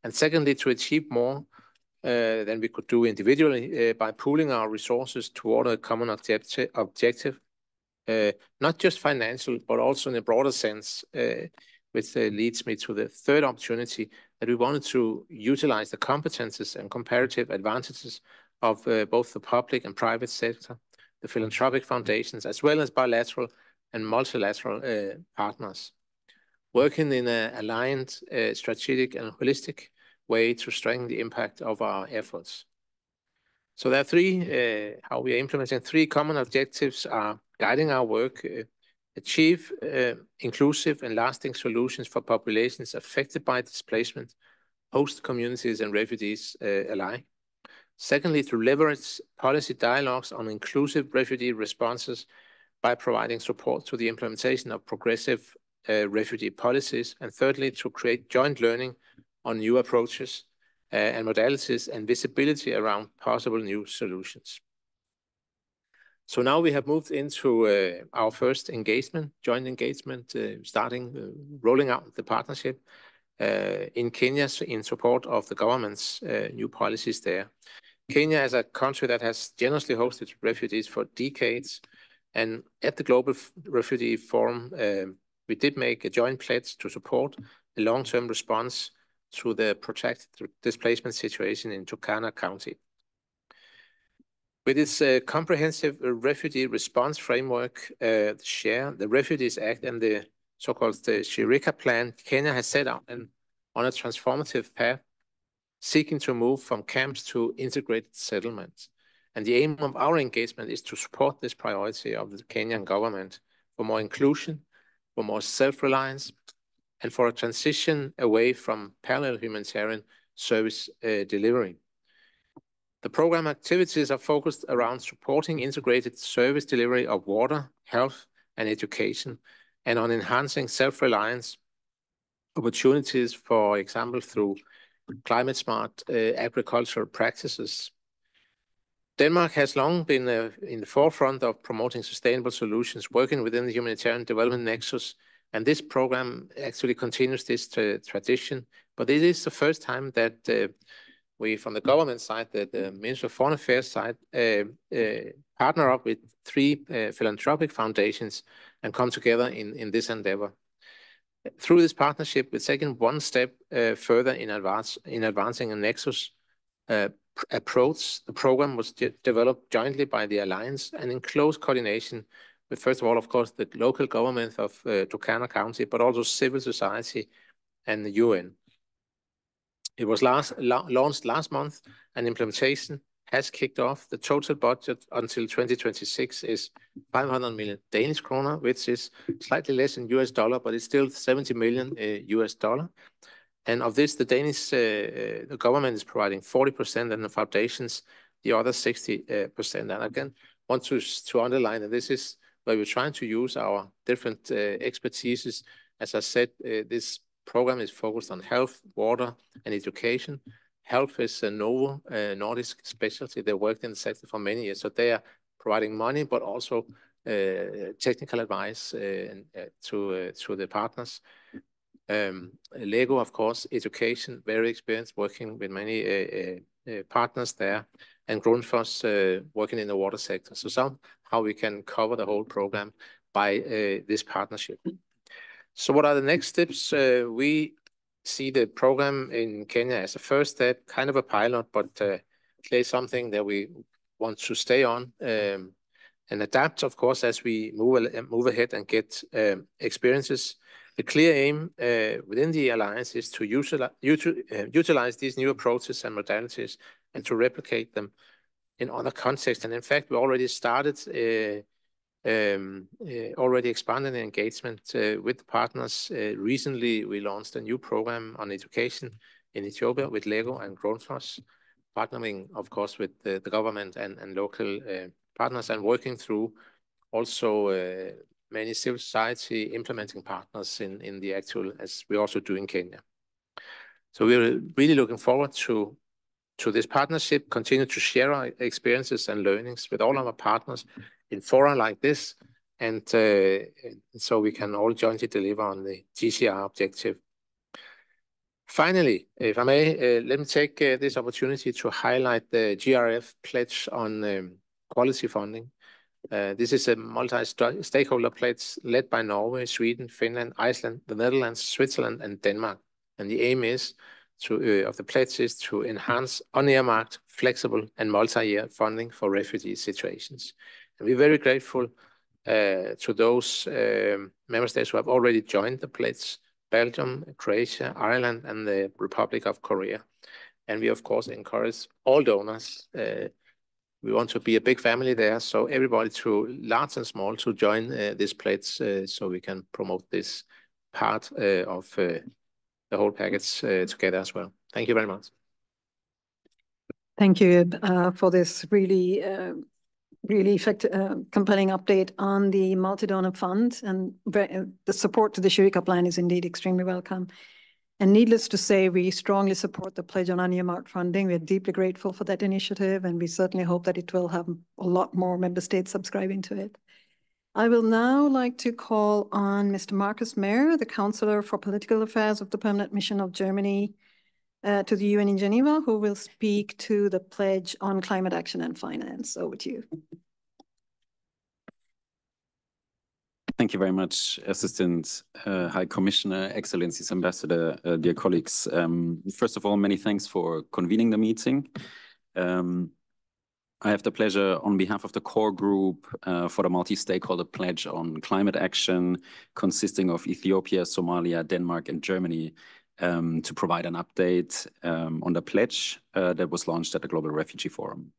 And secondly, to achieve more than we could do individually by pooling our resources toward a common objective, not just financial, but also in a broader sense, which leads me to the third opportunity, that we wanted to utilize the competences and comparative advantages of both the public and private sector, the philanthropic foundations, as well as bilateral and multilateral partners. working in an aligned, strategic and holistic way to strengthen the impact of our efforts. So there are three, how we are implementing three common objectives are guiding our work, achieve inclusive and lasting solutions for populations affected by displacement, host communities and refugees alike. Secondly, to leverage policy dialogues on inclusive refugee responses by providing support to the implementation of progressive refugee policies. And thirdly, to create joint learning on new approaches and modalities and visibility around possible new solutions. So now we have moved into our first engagement, joint engagement, starting rolling out the partnership in Kenya in support of the government's new policies there. Kenya is a country that has generously hosted refugees for decades. And at the Global Refugee Forum, we did make a joint pledge to support a long-term response to the protracted displacement situation in Turkana County. With its comprehensive refugee response framework, the Refugees Act and the so-called the Shirika Plan, Kenya has set out on a transformative path, seeking to move from camps to integrated settlements. And the aim of our engagement is to support this priority of the Kenyan government for more inclusion, for more self-reliance, and for a transition away from parallel humanitarian service delivery. The program activities are focused around supporting integrated service delivery of water, health, and education, and on enhancing self-reliance opportunities, for example, through climate-smart agricultural practices. Denmark has long been in the forefront of promoting sustainable solutions, working within the humanitarian development nexus, and this program actually continues this tradition. But it is the first time that we, from the government side, the Ministry of Foreign Affairs side, partner up with three philanthropic foundations and come together in this endeavor. Through this partnership, we're taking one step further in advancing a nexus approach. The program was developed jointly by the Alliance and in close coordination with, first of all, of course, the local government of Turkana County, but also civil society and the UN. It was launched last month, and implementation has kicked off. The total budget until 2026 is 500 million Danish kroner, which is slightly less in US dollar, but it's still 70 million US dollar. And of this, the Danish the government is providing 40%, and the foundations the other 60%. And again, want to underline that this is where we're trying to use our different expertises. As I said, this program is focused on health, water, and education. Health is a novel Nordic specialty. They worked in the sector for many years, so they are providing money, but also technical advice to the partners. Lego, of course, education, very experienced, working with many partners there, and Grundfos working in the water sector. So somehow we can cover the whole program by this partnership. So what are the next steps? We see the program in Kenya as a first step, kind of a pilot, but clearly something that we want to stay on and adapt, of course, as we move ahead and get experiences. The clear aim within the Alliance is to utilize these new approaches and modalities and to replicate them in other contexts. And in fact, we already started already expanding the engagement with the partners. Recently, we launched a new program on education in Ethiopia with Lego and Grundfos, partnering, of course, with the government and local partners, and working through also many civil society implementing partners in the actual, as we also do in Kenya. So we're really looking forward to this partnership, continue to share our experiences and learnings with all of our partners in fora like this, and so we can all jointly deliver on the GCR objective. Finally, if I may, let me take this opportunity to highlight the GRF pledge on quality funding. This is a multi-stakeholder pledge led by Norway, Sweden, Finland, Iceland, the Netherlands, Switzerland, and Denmark. And the aim is of the pledge is to enhance unearmarked, flexible, and multi-year funding for refugee situations. And we're very grateful to those member states who have already joined the pledge, Belgium, Croatia, Ireland, and the Republic of Korea. And we, of course, encourage all donors. We want to be a big family there, so everybody, to large and small, to join this pledge, so we can promote this part of the whole package together as well. Thank you very much. Thank you for this really compelling update on the multi-donor fund, and the support to the Shurika plan is indeed extremely welcome. And needless to say, we strongly support the pledge on unearmarked funding. We're deeply grateful for that initiative, and we certainly hope that it will have a lot more member states subscribing to it. I will now like to call on Mr. Markus Mayer, the Counselor for Political Affairs of the Permanent Mission of Germany to the UN in Geneva, who will speak to the pledge on climate action and finance. Over to you. Thank you very much, Assistant High Commissioner, Excellencies, Ambassador, dear colleagues. First of all, many thanks for convening the meeting. I have the pleasure on behalf of the core group for the multi-stakeholder pledge on climate action, consisting of Ethiopia, Somalia, Denmark, and Germany, to provide an update on the pledge that was launched at the Global Refugee Forum.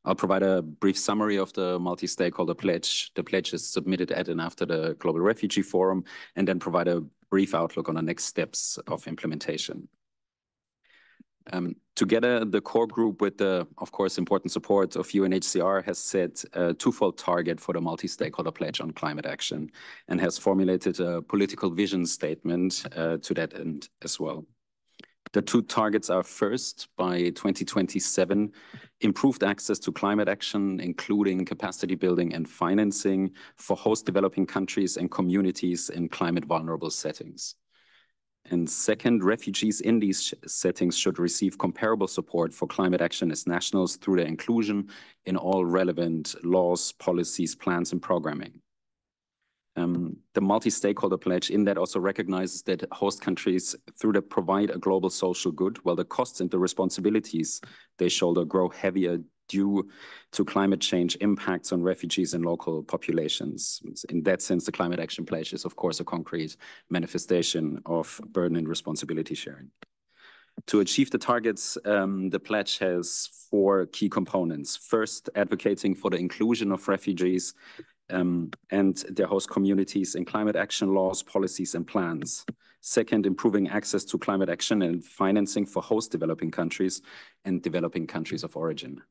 I'll provide a brief summary of the multi-stakeholder pledge. The pledge is submitted at and after the Global Refugee Forum, and then provide a brief outlook on the next steps of implementation. Together, the core group, with the, of course, important support of UNHCR, has set a twofold target for the multi-stakeholder pledge on climate action, and has formulated a political vision statement to that end as well. The two targets are: first, by 2027, improved access to climate action, including capacity building and financing for host developing countries and communities in climate vulnerable settings. And second, refugees in these settings should receive comparable support for climate action as nationals through their inclusion in all relevant laws, policies, plans, and programming. The multi-stakeholder pledge in that also recognizes that host countries, through that, provide a global social good, while the costs and the responsibilities they shoulder grow heavier due to climate change impacts on refugees and local populations. In that sense, the climate action pledge is, of course, a concrete manifestation of burden and responsibility sharing. To achieve the targets, the pledge has four key components. First, advocating for the inclusion of refugees and their host communities in climate action laws, policies, and plans. Second, improving access to climate action and financing for host developing countries and developing countries of origin.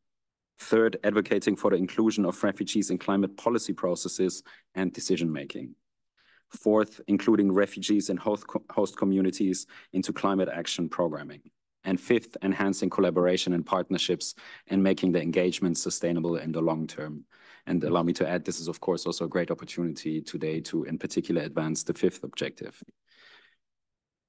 Third, advocating for the inclusion of refugees in climate policy processes and decision-making. Fourth, including refugees and host communities into climate action programming. And fifth, enhancing collaboration and partnerships and making the engagement sustainable in the long term. And allow me to add, this is, of course, also a great opportunity today to, in particular, advance the fifth objective.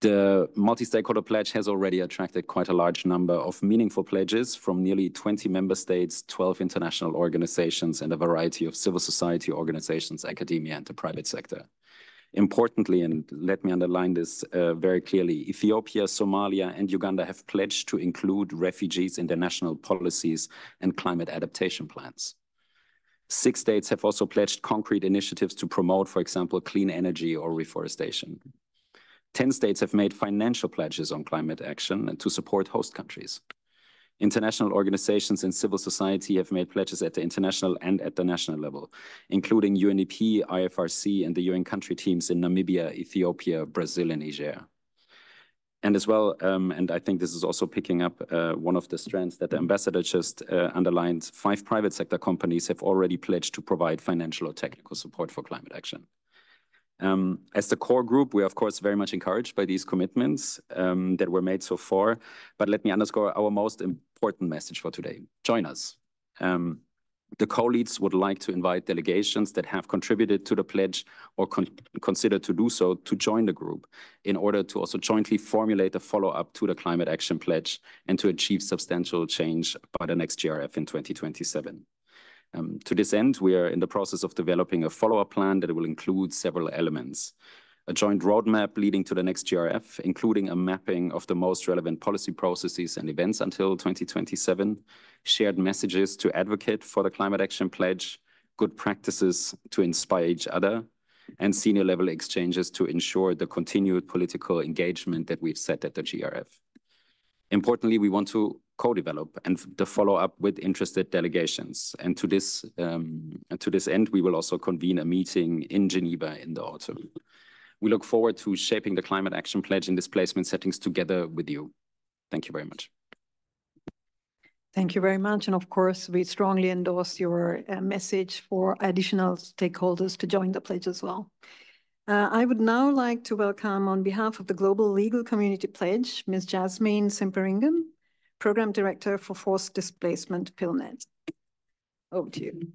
The multi-stakeholder pledge has already attracted quite a large number of meaningful pledges from nearly 20 member states, 12 international organizations, and a variety of civil society organizations, academia, and the private sector. Importantly, and let me underline this very clearly, Ethiopia, Somalia, and Uganda have pledged to include refugees in their national policies and climate adaptation plans. 6 states have also pledged concrete initiatives to promote, for example, clean energy or reforestation. 10 states have made financial pledges on climate action and to support host countries. International organizations and civil society have made pledges at the international and at the national level, including UNEP, IFRC, and the UN country teams in Namibia, Ethiopia, Brazil, and Niger. And as well, and I think this is also picking up one of the strands that the ambassador just underlined, 5 private sector companies have already pledged to provide financial or technical support for climate action. As the core group, we are, of course, very much encouraged by these commitments that were made so far. But let me underscore our most important message for today. Join us. The co-leads would like to invite delegations that have contributed to the pledge or consider to do so to join the group in order to also jointly formulate a follow-up to the climate action pledge and to achieve substantial change by the next GRF in 2027. To this end, we are in the process of developing a follow-up plan that will include several elements. A joint roadmap leading to the next GRF, including a mapping of the most relevant policy processes and events until 2027, shared messages to advocate for the climate action pledge, good practices to inspire each other, and senior level exchanges to ensure the continued political engagement that we've set at the GRF. Importantly, we want to co-develop and to follow up with interested delegations. And to this end, we will also convene a meeting in Geneva in the autumn. We look forward to shaping the climate action pledge in displacement settings together with you. Thank you very much. Thank you very much. And of course, we strongly endorse your message for additional stakeholders to join the pledge as well. I would now like to welcome, on behalf of the Global Legal Community Pledge, Ms. Jasmine Simperingam, Program Director for Forced Displacement, PILNET. Over to you.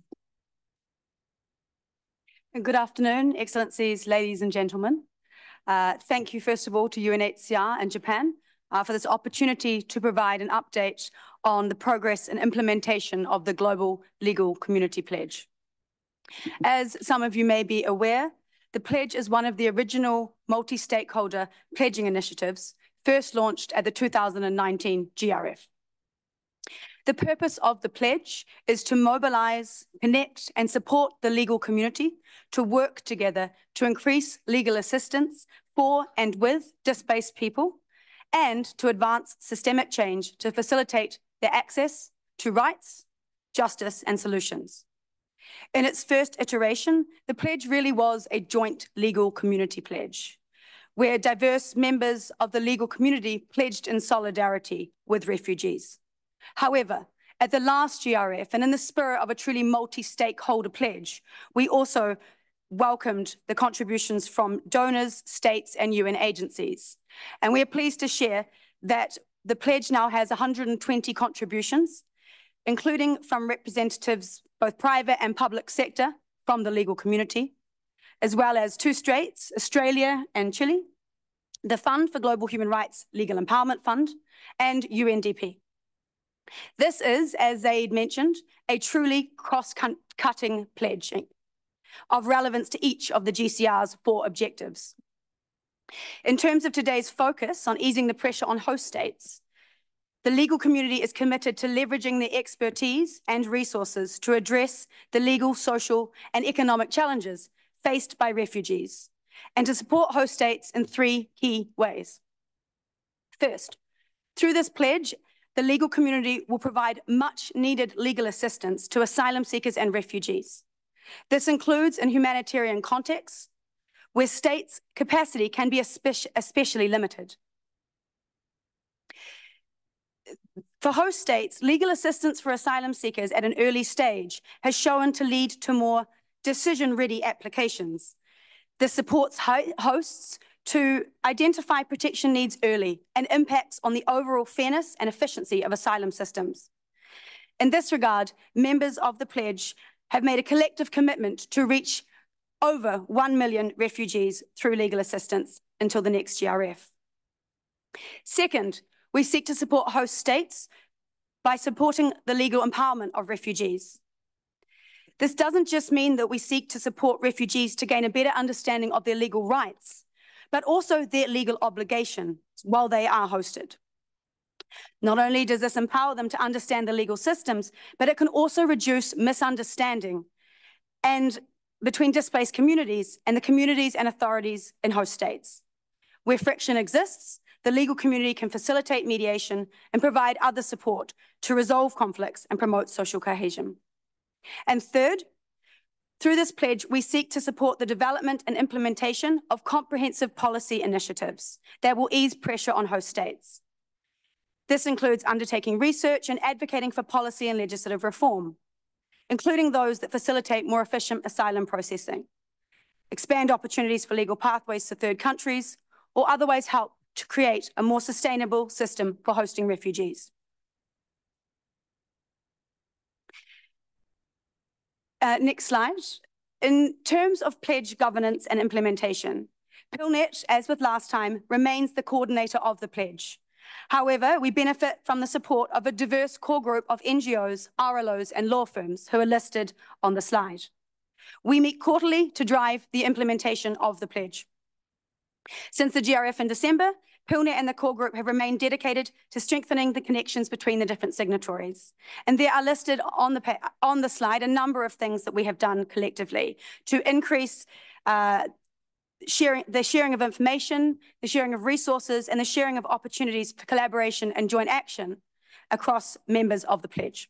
Good afternoon, Excellencies, ladies and gentlemen. Thank you, first of all, to UNHCR and Japan for this opportunity to provide an update on the progress and implementation of the Global Legal Community Pledge. As some of you may be aware, the pledge is one of the original multi-stakeholder pledging initiatives first launched at the 2019 GRF. The purpose of the pledge is to mobilize, connect, and support the legal community to work together to increase legal assistance for and with displaced people and to advance systemic change to facilitate their access to rights, justice, and solutions. In its first iteration, the pledge really was a joint legal community pledge, where diverse members of the legal community pledged in solidarity with refugees. However, at the last GRF, and in the spirit of a truly multi-stakeholder pledge, we also welcomed the contributions from donors, states, and UN agencies. And we are pleased to share that the pledge now has 120 contributions, including from representatives, both private and public sector, from the legal community, as well as two states, Australia and Chile, the Fund for Global Human Rights Legal Empowerment Fund, and UNDP. This is, as Zaid mentioned, a truly cross-cutting pledge of relevance to each of the GCR's 4 objectives. In terms of today's focus on easing the pressure on host states, the legal community is committed to leveraging their expertise and resources to address the legal, social, and economic challenges faced by refugees, and to support host states in 3 key ways. First, through this pledge, the legal community will provide much needed legal assistance to asylum seekers and refugees. This includes in humanitarian contexts, where states' capacity can be especially limited. For host states, legal assistance for asylum seekers at an early stage has shown to lead to more decision-ready applications. This supports hosts to identify protection needs early and impacts on the overall fairness and efficiency of asylum systems. In this regard, members of the pledge have made a collective commitment to reach over 1 million refugees through legal assistance until the next GRF. Second, we seek to support host states by supporting the legal empowerment of refugees. This doesn't just mean that we seek to support refugees to gain a better understanding of their legal rights, but also their legal obligation while they are hosted. Not only does this empower them to understand the legal systems, but it can also reduce misunderstanding and between displaced communities and the communities and authorities in host states. Where friction exists, the legal community can facilitate mediation and provide other support to resolve conflicts and promote social cohesion. And third, through this pledge, we seek to support the development and implementation of comprehensive policy initiatives that will ease pressure on host states. This includes undertaking research and advocating for policy and legislative reform, including those that facilitate more efficient asylum processing, expand opportunities for legal pathways to third countries, or otherwise help to create a more sustainable system for hosting refugees. Next slide. In terms of pledge governance and implementation, PILNET, as with last time, remains the coordinator of the pledge. However, we benefit from the support of a diverse core group of NGOs, RLOs, and law firms who are listed on the slide. We meet quarterly to drive the implementation of the pledge. Since the GRF in December, PILNET and the core group have remained dedicated to strengthening the connections between the different signatories. And there are listed on the slide a number of things that we have done collectively to increase the sharing of information, the sharing of resources, and the sharing of opportunities for collaboration and joint action across members of the pledge.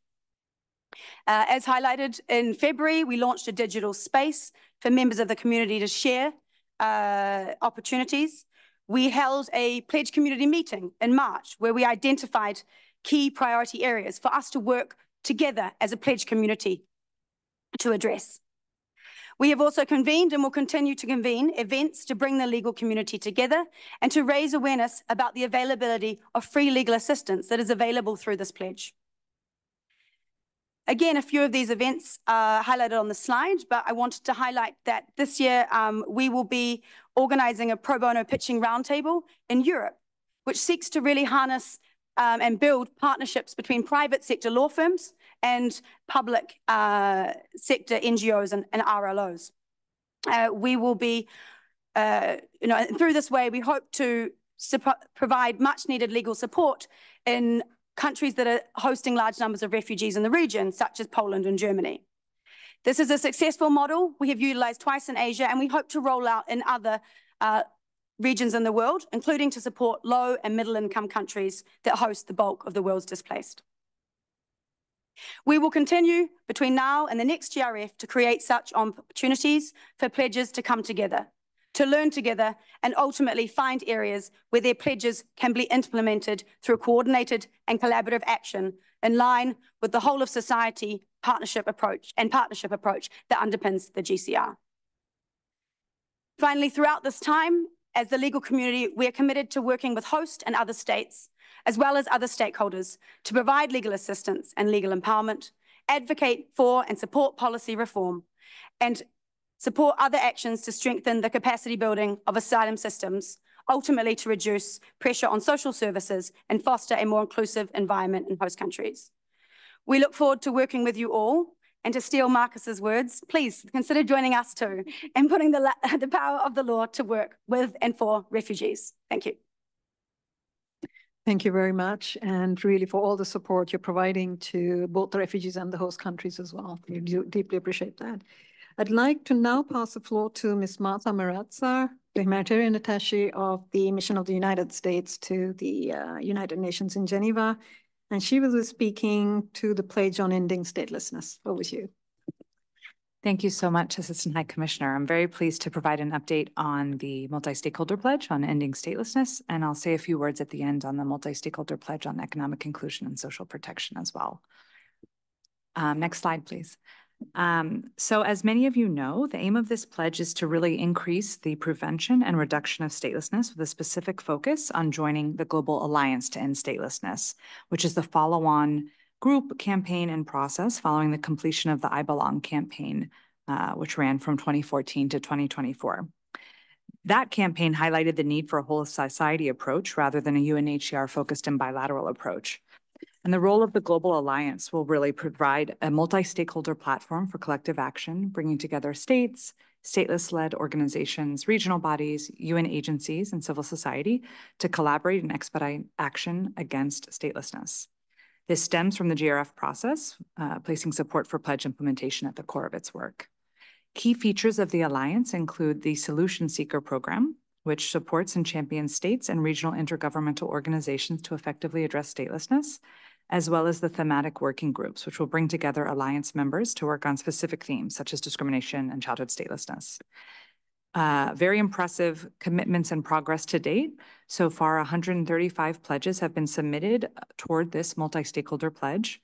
As highlighted in February, we launched a digital space for members of the community to share opportunities. We held a pledge community meeting in March where we identified key priority areas for us to work together as a pledge community to address. We have also convened and will continue to convene events to bring the legal community together and to raise awareness about the availability of free legal assistance that is available through this pledge. Again, a few of these events are highlighted on the slide, but I wanted to highlight that this year we will be organizing a pro bono pitching roundtable in Europe, which seeks to really harness and build partnerships between private sector law firms and public sector NGOs and RLOs. We will be, through this way, we hope to provide much needed legal support in countries that are hosting large numbers of refugees in the region, such as Poland and Germany. This is a successful model we have utilized twice in Asia, and we hope to roll out in other regions in the world, including to support low and middle income countries that host the bulk of the world's displaced. We will continue between now and the next GRF to create such opportunities for pledges to come together, to learn together, and ultimately find areas where their pledges can be implemented through a coordinated and collaborative action in line with the whole of society partnership approach that underpins the GCR. Finally, throughout this time, as the legal community, we are committed to working with host and other states, as well as other stakeholders, to provide legal assistance and legal empowerment, advocate for and support policy reform, and support other actions to strengthen the capacity building of asylum systems, ultimately to reduce pressure on social services and foster a more inclusive environment in host countries. We look forward to working with you all, and to steal Marcus's words, please consider joining us too in putting the power of the law to work with and for refugees. Thank you. Thank you very much, and really for all the support you're providing to both the refugees and the host countries as well. We do deeply appreciate that. I'd like to now pass the floor to Ms. Martha Marazza, the humanitarian attaché of the Mission of the United States to the United Nations in Geneva. And she will be speaking to the pledge on ending statelessness. Over to you. Thank you so much, Assistant High Commissioner. I'm very pleased to provide an update on the multi-stakeholder pledge on ending statelessness, and I'll say a few words at the end on the multi-stakeholder pledge on economic inclusion and social protection as well. Next slide, please. So as many of you know, the aim of this pledge is to really increase the prevention and reduction of statelessness with a specific focus on joining the Global Alliance to End Statelessness, which is the follow-on group campaign and process following the completion of the I Belong campaign, which ran from 2014 to 2024. That campaign highlighted the need for a whole society approach rather than a UNHCR-focused and bilateral approach. And the role of the Global Alliance will really provide a multi-stakeholder platform for collective action, bringing together states, stateless-led organizations, regional bodies, UN agencies, and civil society to collaborate and expedite action against statelessness. This stems from the GRF process, placing support for pledge implementation at the core of its work. Key features of the Alliance include the Solution Seeker Program, which supports and champions states and regional intergovernmental organizations to effectively address statelessness, as well as the thematic working groups, which will bring together Alliance members to work on specific themes such as discrimination and childhood statelessness. Very impressive commitments and progress to date. So far, 135 pledges have been submitted toward this multi-stakeholder pledge.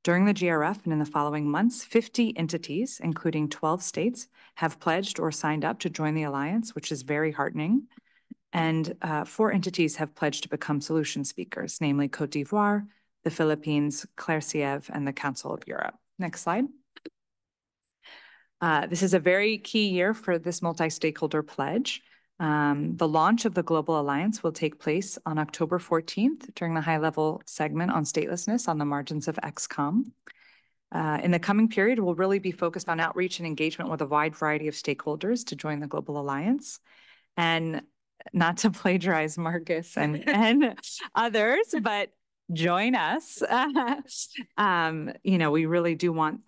During the GRF and in the following months, 50 entities, including 12 states, have pledged or signed up to join the Alliance, which is very heartening. And 4 entities have pledged to become solution speakers, namely Côte d'Ivoire, the Philippines, Claire-Siev, and the Council of Europe. Next slide. This is a very key year for this multi-stakeholder pledge. The launch of the Global Alliance will take place on October 14th during the high-level segment on statelessness on the margins of XCOM. In the coming period, we'll really be focused on outreach and engagement with a wide variety of stakeholders to join the Global Alliance. And not to plagiarize Marcus and others, but join us. We really do want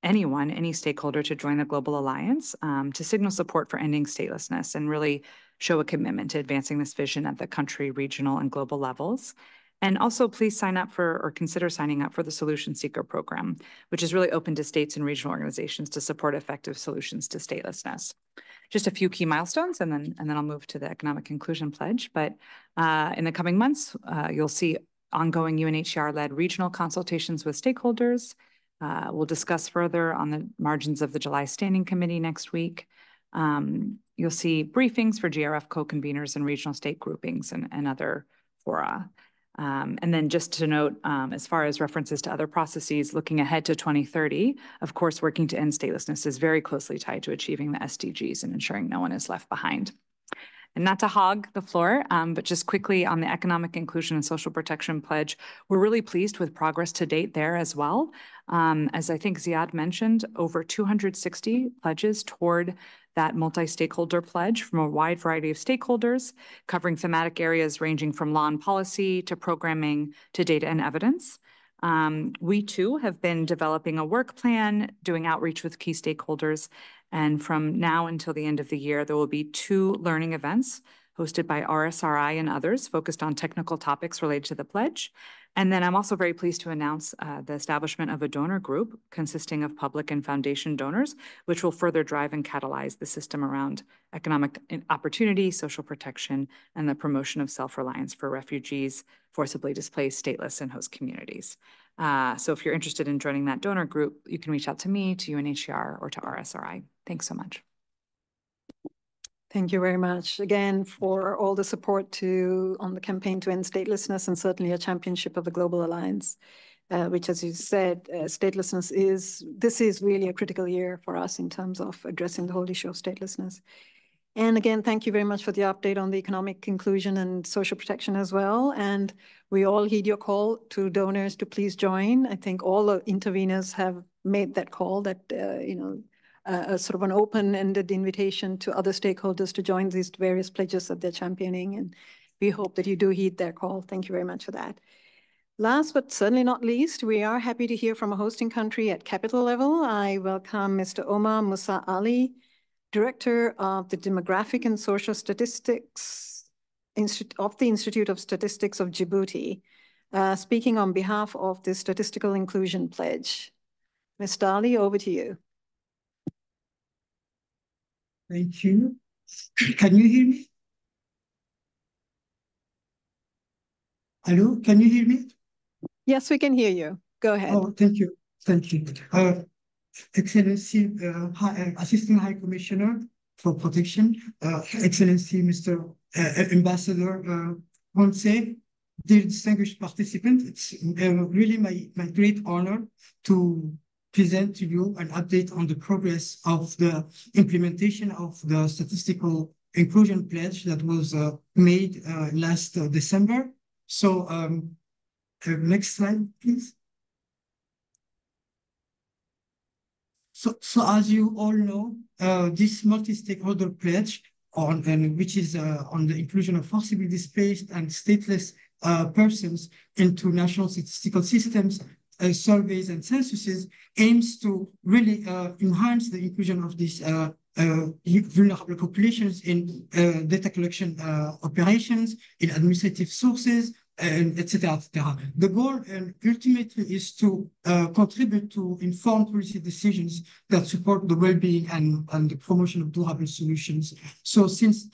anyone, any stakeholder to join the Global Alliance to signal support for ending statelessness and really show a commitment to advancing this vision at the country, regional, and global levels. And also please sign up for or consider signing up for the Solution Seeker program, which is really open to states and regional organizations to support effective solutions to statelessness. Just a few key milestones, and then I'll move to the Economic Inclusion Pledge. But in the coming months, you'll see ongoing UNHCR-led regional consultations with stakeholders. We'll discuss further on the margins of the July Standing Committee next week. You'll see briefings for GRF co-conveners and regional state groupings and other fora. And then just to note, as far as references to other processes, looking ahead to 2030, of course, working to end statelessness is very closely tied to achieving the SDGs and ensuring no one is left behind. And not to hog the floor, but just quickly on the Economic Inclusion and Social Protection Pledge, we're really pleased with progress to date there as well. As I think Ziad mentioned, over 260 pledges toward that multi-stakeholder pledge from a wide variety of stakeholders, covering thematic areas ranging from law and policy to programming to data and evidence. We too have been developing a work plan, doing outreach with key stakeholders, and from now until the end of the year, there will be 2 learning events hosted by RSRI and others focused on technical topics related to the pledge. And then I'm also very pleased to announce the establishment of a donor group consisting of public and foundation donors, which will further drive and catalyze the system around economic opportunity, social protection, and the promotion of self-reliance for refugees, forcibly displaced, stateless, and host communities. So if you're interested in joining that donor group, you can reach out to me, to UNHCR, or to RSRI. Thanks so much. Thank you very much again for all the support on the campaign to end statelessness, and certainly a championship of the Global Alliance, which, as you said, statelessness this is really a critical year for us in terms of addressing the whole issue of statelessness. And again, thank you very much for the update on the economic inclusion and social protection as well. And we all heed your call to donors to please join. I think all the interveners have made that call that, a sort of an open-ended invitation to other stakeholders to join these various pledges that they're championing. And we hope that you do heed their call. Thank you very much for that. Last but certainly not least, we are happy to hear from a hosting country at capital level. I welcome Mr. Omar Musa Ali, Director of the Demographic and Social Statistics of the Institute of Statistics of Djibouti, speaking on behalf of the Statistical Inclusion Pledge. Mr. Ali, over to you. Thank you. Can you hear me? Hello, can you hear me? Yes, we can hear you. Go ahead. Oh, thank you. Thank you. Excellency, Assistant High Commissioner for Protection, Excellency Mr. Ambassador Ponce, dear distinguished participants, it's really my great honor to present to you an update on the progress of the implementation of the Statistical Inclusion Pledge that was made last December. So next slide, please. So as you all know, this multi-stakeholder pledge which is on the inclusion of forcibly displaced and stateless persons into national statistical systems, surveys and censuses, aims to really enhance the inclusion of these vulnerable populations in data collection operations, in administrative sources, and et cetera, et cetera. The goal ultimately is to contribute to informed policy decisions that support the well-being and the promotion of durable solutions. So since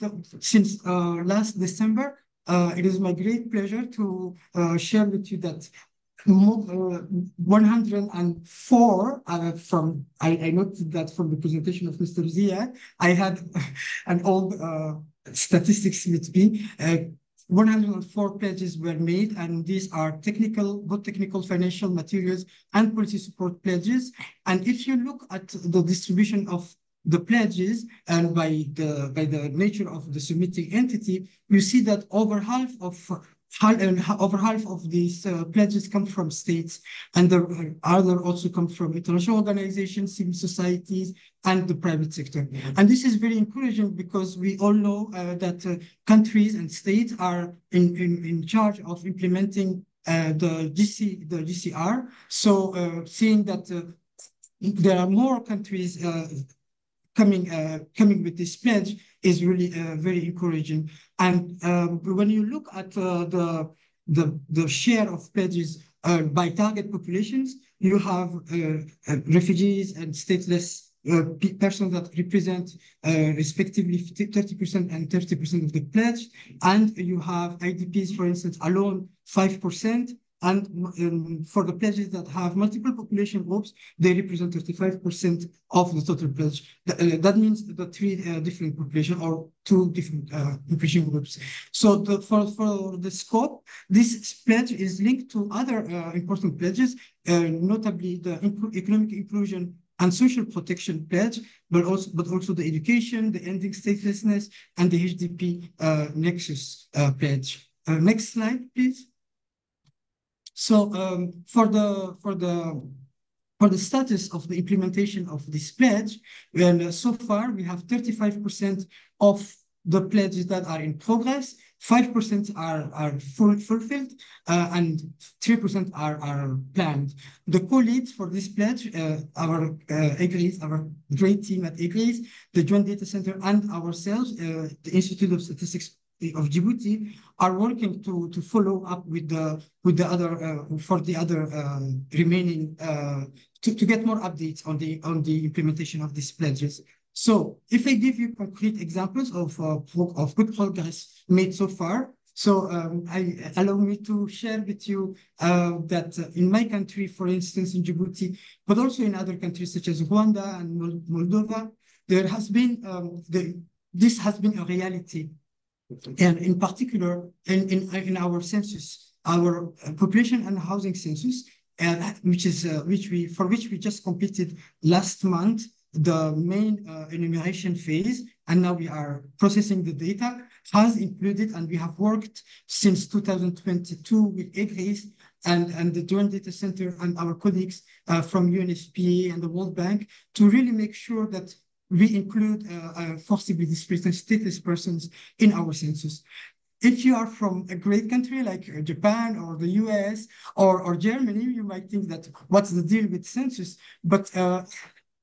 last December, it is my great pleasure to share with you that 104 I noted that from the presentation of Mr. Zia, I had an old statistics with me. 104 pledges were made, and these are both technical, financial, materials, and policy support pledges. And if you look at the distribution of the pledges and by the nature of the submitting entity, you see that over half of these pledges come from states, and the other also come from international organizations, civil societies, and the private sector. And this is very encouraging because we all know that countries and states are in charge of implementing the GCR. So seeing that there are more countries coming with this pledge is really very encouraging. And when you look at the share of pledges by target populations, you have refugees and stateless persons that represent respectively 30% and 30% of the pledge. And you have IDPs, for instance, alone 5%. And for the pledges that have multiple population groups, they represent 35% of the total pledge. That means the three different population or two different population groups. So for the scope, this pledge is linked to other important pledges, notably the economic inclusion and social protection pledge, but also the education, the ending statelessness, and the HDP nexus pledge. Next slide, please. So for the status of the implementation of this pledge, well, so far we have 35% of the pledges that are in progress, 5% are fulfilled, and 3% are planned. The co-leads for this pledge, our EGRIS, our great team at EGRIS, the Joint Data Center, and ourselves, the Institute of Statistics of Djibouti, are working to follow up with the other for the other remaining to get more updates on the implementation of these pledges. So if I give you concrete examples of good progress made so far, so allow me to share with you that in my country, for instance, in Djibouti, but also in other countries such as Rwanda and Moldova, there has been this has been a reality. And in particular, in our census, our population and housing census, for which we just completed last month the main enumeration phase, and now we are processing the data, has included, and we have worked since 2022 with EGRIS and the Joint Data Center and our colleagues from UNFPA and the World Bank to really make sure that we include forcibly displaced and stateless persons in our census. If you are from a great country like Japan or the US or Germany, you might think that what's the deal with census? But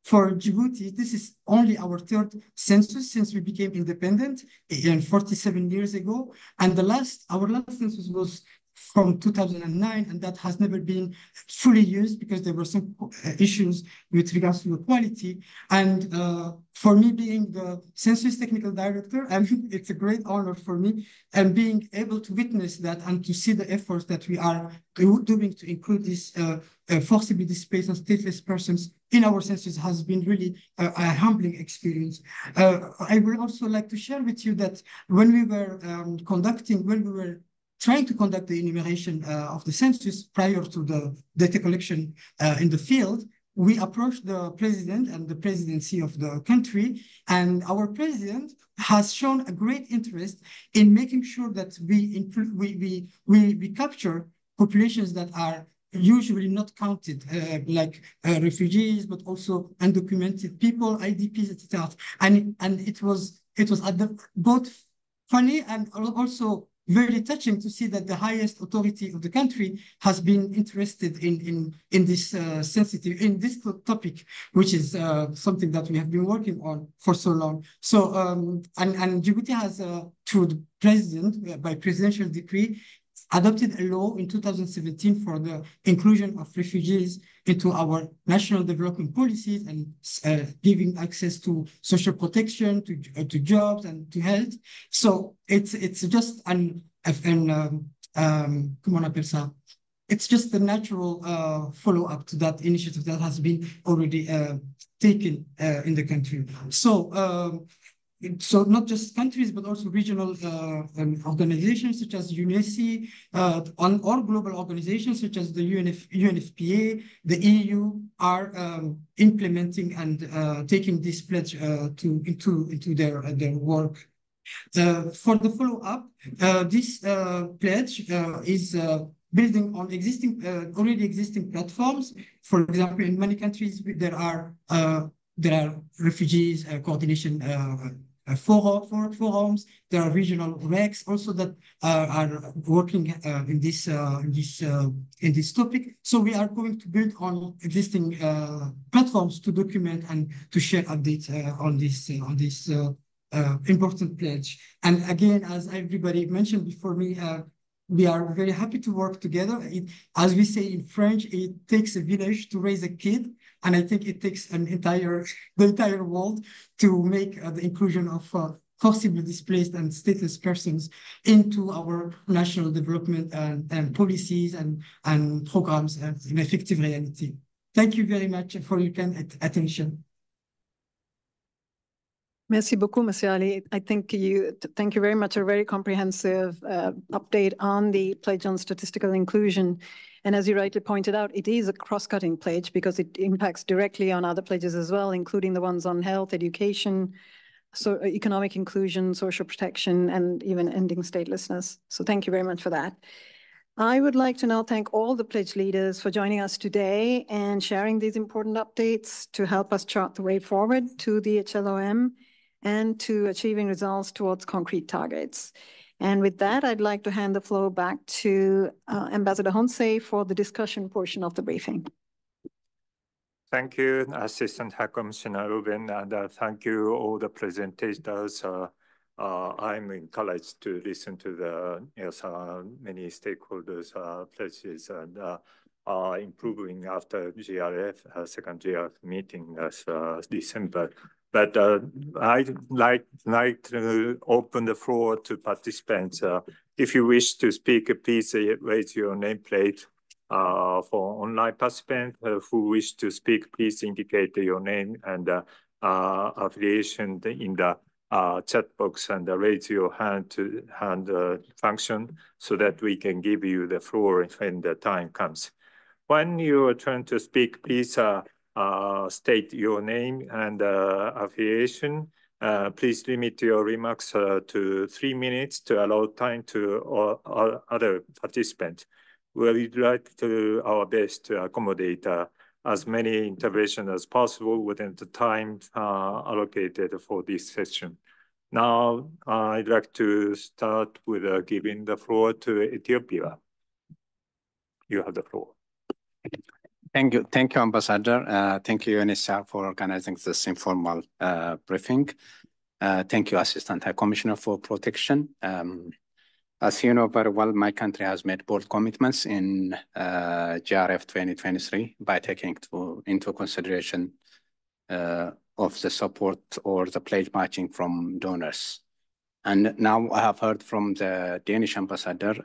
for Djibouti, this is only our third census since we became independent 47 years ago. And our last census was from 2009, and that has never been fully used because there were some issues with regards to the quality. And for me, being the census technical director, it's a great honor for me, and being able to witness that and to see the efforts that we are doing to include these forcibly displaced and stateless persons in our census has been really a humbling experience. I would also like to share with you that when we were trying to conduct the enumeration of the census prior to the data collection in the field, we approached the president and the presidency of the country, and our president has shown a great interest in making sure that we capture populations that are usually not counted, like refugees, but also undocumented people, IDPs, etc. And it was both funny and also very touching to see that the highest authority of the country has been interested in this topic, which is something that we have been working on for so long. So and Djibouti has through the president by presidential decree adopted a law in 2017 for the inclusion of refugees into our national development policies and giving access to social protection, to jobs and to health. So it's just it's just a natural follow-up to that initiative that has been already taken in the country. So not just countries, but also regional organizations such as UNESI or global organizations such as the UNFPA, the EU are implementing and taking this pledge into their work. For the follow-up, this pledge is building on already existing platforms. For example, in many countries there are refugees coordination forums. There are regional recs also that are working in this topic. So we are going to build on existing platforms to document and to share updates on this important pledge. And again, as everybody mentioned before me, we are very happy to work together. As we say in French, it takes a village to raise a kid. And I think it takes the entire world to make the inclusion of forcibly displaced and stateless persons into our national development and policies and programs in effective reality. Thank you very much for your kind attention. Merci beaucoup, Monsieur Ali. Thank you very much. A very comprehensive update on the Pledge on Statistical Inclusion. And as you rightly pointed out, it is a cross-cutting pledge because it impacts directly on other pledges as well, including the ones on health, education, so economic inclusion, social protection, and even ending statelessness. So thank you very much for that. I would like to now thank all the pledge leaders for joining us today and sharing these important updates to help us chart the way forward to the HLOM and to achieving results towards concrete targets. And with that, I'd like to hand the floor back to Ambassador Honsei for the discussion portion of the briefing. Thank you, Assistant High Commissioner Rubin, and thank you all the presentators. I'm encouraged to listen to the many stakeholders' pledges and improving after GRF, second GRF meeting last December. But I'd like to open the floor to participants. If you wish to speak, please raise your nameplate. For online participants who wish to speak, please indicate your name and affiliation in the chat box and raise your hand function so that we can give you the floor when the time comes. When your turn to speak, please state your name and affiliation. Please limit your remarks to 3 minutes to allow time to other participants. We'll like to our best to accommodate as many interventions as possible within the time allocated for this session. Now, I'd like to start with giving the floor to Ethiopia. You have the floor. Thank you, Ambassador. Thank you, UNHCR, for organizing this informal briefing. Thank you, Assistant High Commissioner for Protection. As you know very well, my country has made bold commitments in GRF 2023 by taking into consideration of the support or the pledge matching from donors. And now I have heard from the Danish ambassador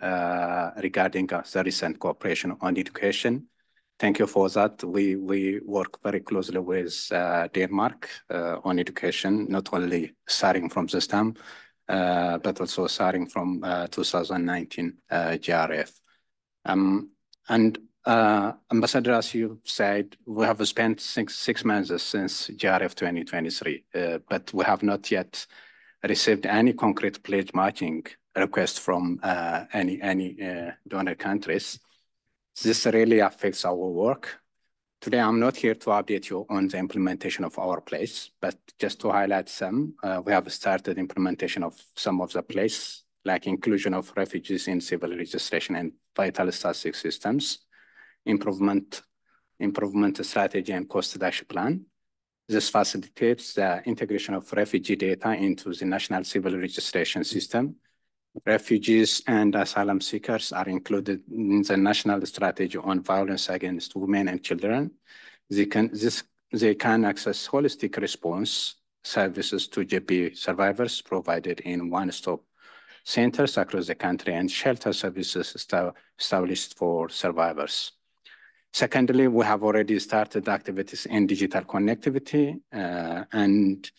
regarding the recent cooperation on education. Thank you for that. We work very closely with Denmark on education, not only starting from this time, but also starting from 2019 GRF. Ambassador, as you said, we have spent six months since GRF 2023, but we have not yet received any concrete pledge matching request from any donor countries. This really affects our work. Today, I'm not here to update you on the implementation of our pledge, but just to highlight some, we have started implementation of some of the pledges, like inclusion of refugees in civil registration and vital statistics systems, improvement strategy and cost reduction plan. This facilitates the integration of refugee data into the national civil registration system. Refugees and asylum seekers are included in the national strategy on violence against women and children. They can access holistic response services to GP survivors provided in one-stop centers across the country and shelter services established for survivors. Secondly, we have already started activities in digital connectivity and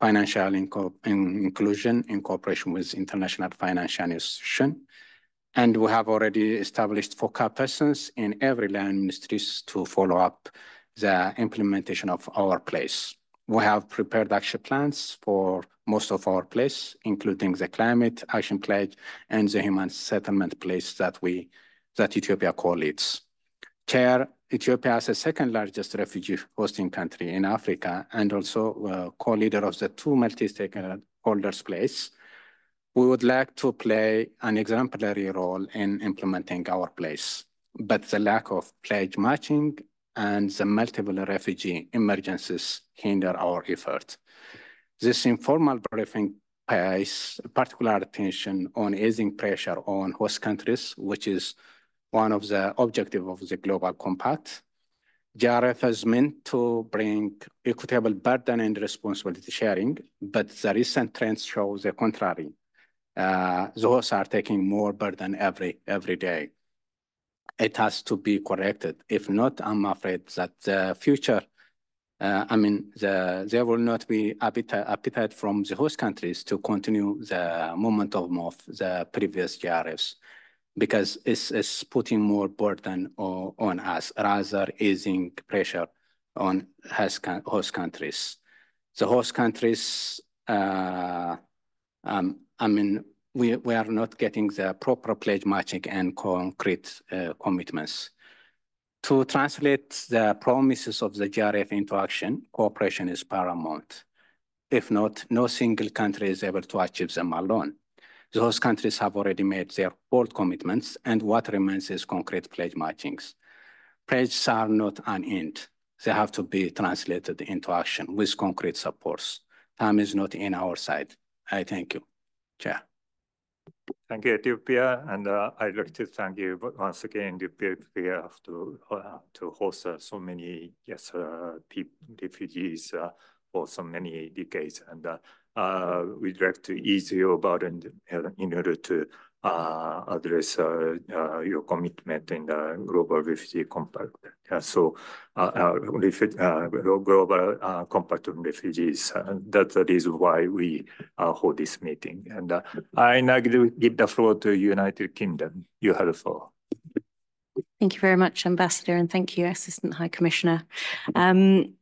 financial inclusion in cooperation with international financial institutions. And we have already established focal persons in every line ministries to follow up the implementation of our pledge. We have prepared action plans for most of our pledges, including the climate action pledge and the human settlement pledge that Ethiopia co-leads. Chair, Ethiopia is the second largest refugee hosting country in Africa and also co-leader of the two multi-stakeholders place. We would like to play an exemplary role in implementing our place, but the lack of pledge matching and the multiple refugee emergencies hinder our effort. This informal briefing pays particular attention on easing pressure on host countries, which is one of the objectives of the Global Compact. GRF is meant to bring equitable burden and responsibility sharing, but the recent trends show the contrary. The hosts are taking more burden every day. It has to be corrected. If not, I'm afraid that the future, there will not be appetite from the host countries to continue the momentum of the previous GRFs, because it's putting more burden on us, rather easing pressure on host countries. The host countries, we are not getting the proper pledge matching and concrete commitments. To translate the promises of the GRF into action, cooperation is paramount. If not, no single country is able to achieve them alone. The host countries have already made their bold commitments, and what remains is concrete pledge matchings. Pledges are not an end. They have to be translated into action with concrete supports. Time is not in our side. I thank you, Chair. Thank you, Ethiopia, and I'd like to thank you once again, Ethiopia, to host so many refugees for so many decades, and we'd like to ease your burden in order to address your commitment in the Global Refugee Compact. Global Compact on Refugees. That's the reason why we hold this meeting. And I now give the floor to United Kingdom. You have the floor. Thank you very much, Ambassador, and thank you, Assistant High Commissioner.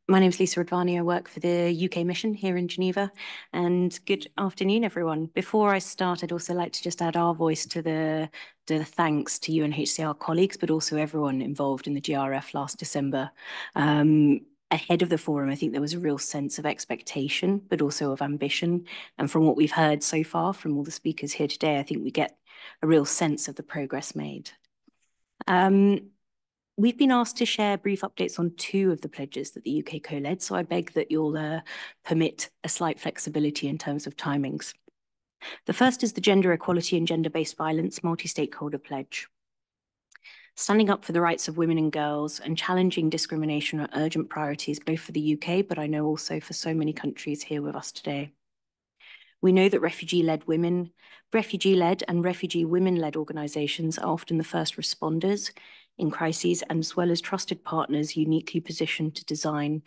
My name is Lisa Radvani. I work for the UK mission here in Geneva, and good afternoon, everyone. Before I start, I'd also like to just add our voice to the thanks to UNHCR colleagues, but also everyone involved in the GRF last December. Ahead of the forum, I think there was a real sense of expectation, but also of ambition. And from what we've heard so far from all the speakers here today, I think we get a real sense of the progress made. We've been asked to share brief updates on two of the pledges that the UK co-led, so I beg that you'll permit a slight flexibility in terms of timings. The first is the Gender Equality and Gender-Based Violence Multi-Stakeholder Pledge. Standing up for the rights of women and girls and challenging discrimination are urgent priorities both for the UK, but I know also for so many countries here with us today. We know that refugee-led and refugee women-led organisations are often the first responders in crises, and as well as trusted partners uniquely positioned to design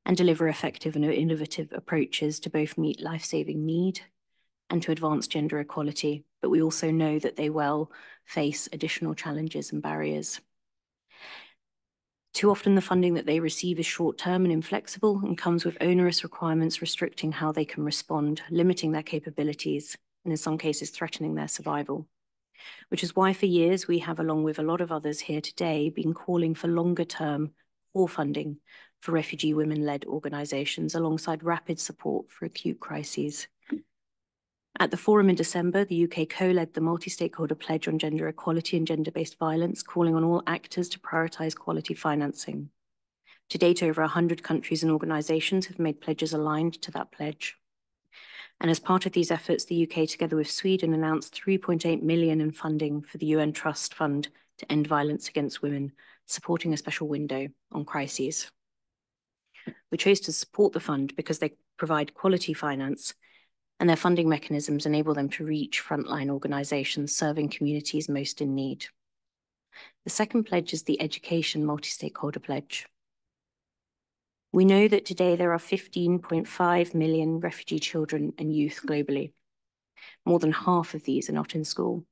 and deliver effective and innovative approaches to both meet life-saving need and to advance gender equality. But we also know that they will face additional challenges and barriers. Too often the funding that they receive is short-term and inflexible and comes with onerous requirements restricting how they can respond, limiting their capabilities, and in some cases threatening their survival. Which is why for years we have, along with a lot of others here today, been calling for longer-term core funding for refugee women-led organisations alongside rapid support for acute crises. At the forum in December, the UK co-led the multi-stakeholder pledge on gender equality and gender-based violence, calling on all actors to prioritise quality financing. To date, over 100 countries and organisations have made pledges aligned to that pledge. And as part of these efforts, the UK, together with Sweden, announced 3.8 million in funding for the UN Trust Fund to end violence against women, supporting a special window on crises. We chose to support the fund because they provide quality finance, and their funding mechanisms enable them to reach frontline organisations serving communities most in need. The second pledge is the Education Multi-Stakeholder Pledge. We know that today there are 15.5 million refugee children and youth globally. More than half of these are not in school.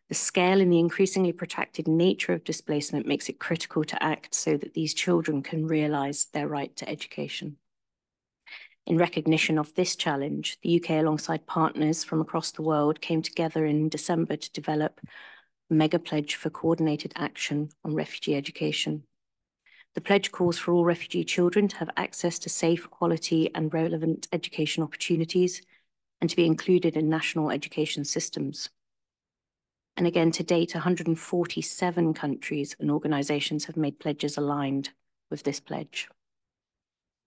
The scale and the increasingly protracted nature of displacement makes it critical to act so that these children can realise their right to education. In recognition of this challenge, the UK, alongside partners from across the world, came together in December to develop mega pledge for coordinated action on refugee education. The pledge calls for all refugee children to have access to safe, quality, and relevant education opportunities and to be included in national education systems. And again, to date, 147 countries and organizations have made pledges aligned with this pledge.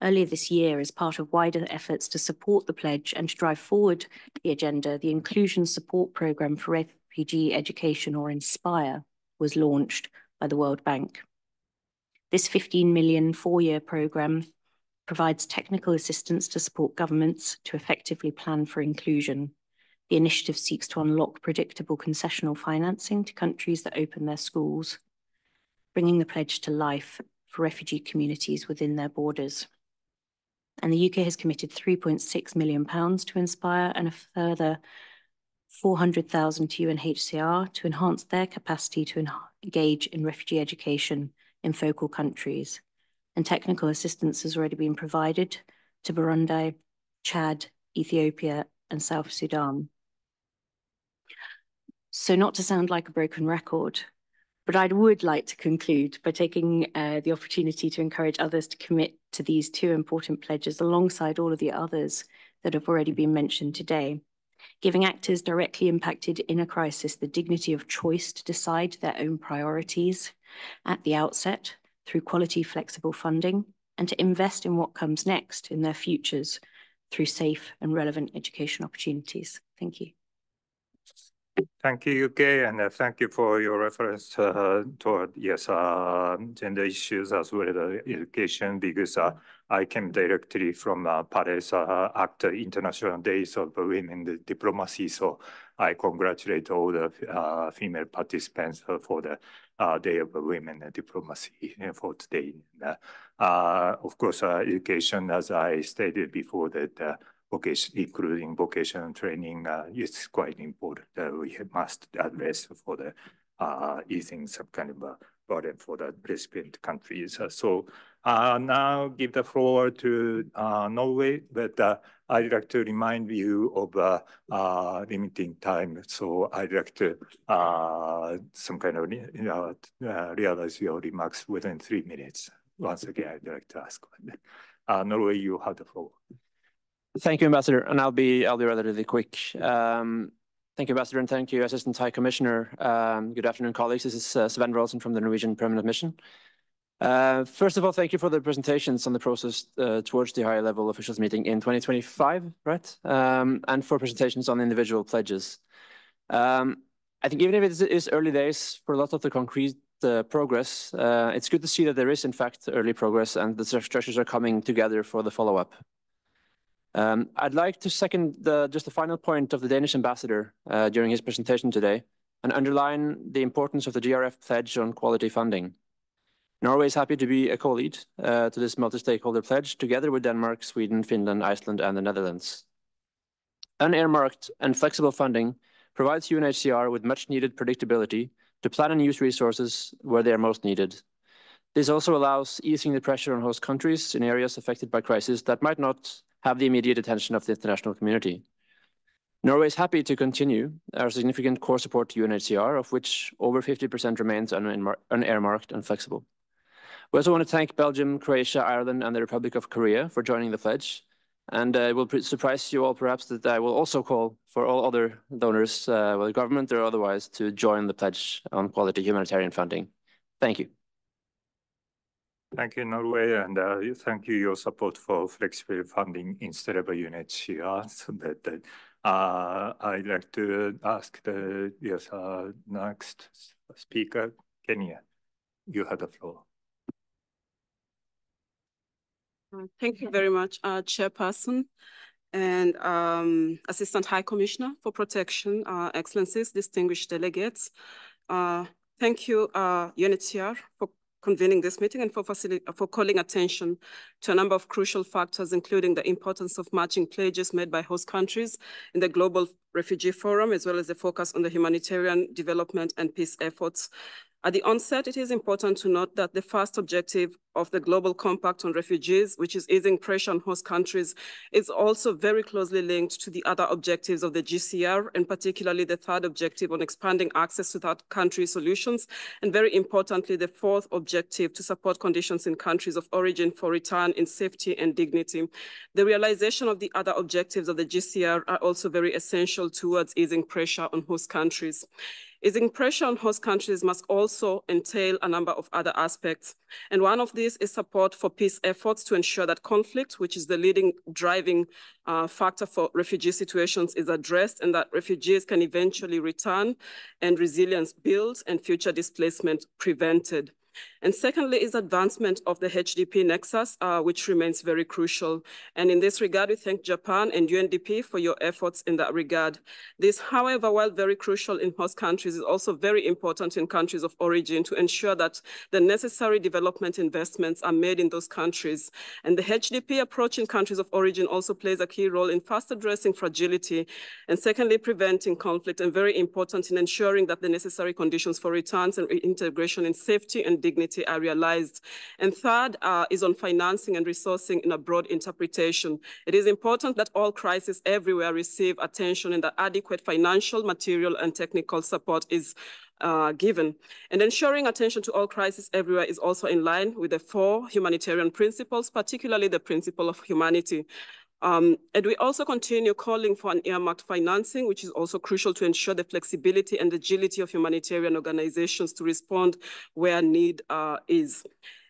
Earlier this year, as part of wider efforts to support the pledge and to drive forward the agenda, the Inclusion Support Programme for Refugee Education, or INSPIRE, was launched by the World Bank. This 15 million four-year programme provides technical assistance to support governments to effectively plan for inclusion. The initiative seeks to unlock predictable concessional financing to countries that open their schools, bringing the pledge to life for refugee communities within their borders. And the UK has committed £3.6 million to INSPIRE and a further 400,000 to UNHCR to enhance their capacity to engage in refugee education in focal countries. And technical assistance has already been provided to Burundi, Chad, Ethiopia, and South Sudan. So not to sound like a broken record, but I would like to conclude by taking the opportunity to encourage others to commit to these two important pledges alongside all of the others that have already been mentioned today, giving actors directly impacted in a crisis the dignity of choice to decide their own priorities at the outset through quality, flexible funding, and to invest in what comes next in their futures through safe and relevant education opportunities. Thank you. Thank you, UK, and thank you for your reference toward, gender issues as well as education, because I came directly from Paris at the International Days of Women in Diplomacy, so I congratulate all the female participants for the Day of Women in Diplomacy for today. Of course, education, as I stated before, that including vocational training, is quite important. We must address for the easing some kind of a burden for the recipient countries. So now give the floor to Norway, but I'd like to remind you of limiting time. So I'd like to some kind of realize your remarks within 3 minutes. Once again, I'd like to ask. Norway, you have the floor. Thank you, Ambassador, and I'll be relatively quick. Thank you, Ambassador, and thank you, Assistant High Commissioner. Good afternoon, colleagues. This is Sven Rolsen from the Norwegian Permanent Mission. First of all, thank you for the presentations on the process towards the high-level officials meeting in 2025, right? And for presentations on individual pledges. I think even if it is early days for a lot of the concrete progress, it's good to see that there is, in fact, early progress and the structures are coming together for the follow-up. I'd like to second just the final point of the Danish ambassador during his presentation today and underline the importance of the GRF pledge on quality funding. Norway is happy to be a co-lead to this multi-stakeholder pledge together with Denmark, Sweden, Finland, Iceland, and the Netherlands. Unearmarked and flexible funding provides UNHCR with much needed predictability to plan and use resources where they are most needed. This also allows easing the pressure on host countries in areas affected by crises that might not have the immediate attention of the international community. Norway is happy to continue our significant core support to UNHCR, of which over 50% remains unearmarked and flexible. We also want to thank Belgium, Croatia, Ireland, and the Republic of Korea for joining the pledge. And it will surprise you all perhaps that I will also call for all other donors, whether government or otherwise, to join the pledge on quality humanitarian funding. Thank you. Thank you, Norway, and thank you your support for flexible funding instead of a UNHCR. So that I'd like to ask the next speaker, Kenya. You have the floor. Thank you very much, Chairperson and Assistant High Commissioner for Protection, Excellencies, distinguished delegates. Thank you, UNHCR, for convening this meeting and for calling attention to a number of crucial factors, including the importance of matching pledges made by host countries in the Global Refugee Forum, as well as the focus on the humanitarian development and peace efforts At the onset, it is important to note that the first objective of the Global Compact on Refugees, which is easing pressure on host countries, is also very closely linked to the other objectives of the GCR, and particularly the third objective on expanding access to third country solutions, and very importantly, the fourth objective to support conditions in countries of origin for return in safety and dignity. The realization of the other objectives of the GCR are also very essential towards easing pressure on host countries. Easing pressure on host countries must also entail a number of other aspects. And one of these is support for peace efforts to ensure that conflict, which is the leading driving factor for refugee situations, is addressed and that refugees can eventually return and resilience built and future displacement prevented. And secondly is advancement of the HDP nexus, which remains very crucial. And in this regard, we thank Japan and UNDP for your efforts in that regard. This, however, while very crucial in host countries, is also very important in countries of origin to ensure that the necessary development investments are made in those countries. And the HDP approach in countries of origin also plays a key role in first addressing fragility, and secondly, preventing conflict, and very important in ensuring that the necessary conditions for returns and reintegration in safety and dignity are realized. And third is on financing and resourcing in a broad interpretation. It is important that all crises everywhere receive attention and that adequate financial, material, and technical support is given. And ensuring attention to all crises everywhere is also in line with the 4 humanitarian principles, particularly the principle of humanity. And we also continue calling for an earmarked financing, which is also crucial to ensure the flexibility and agility of humanitarian organizations to respond where need is.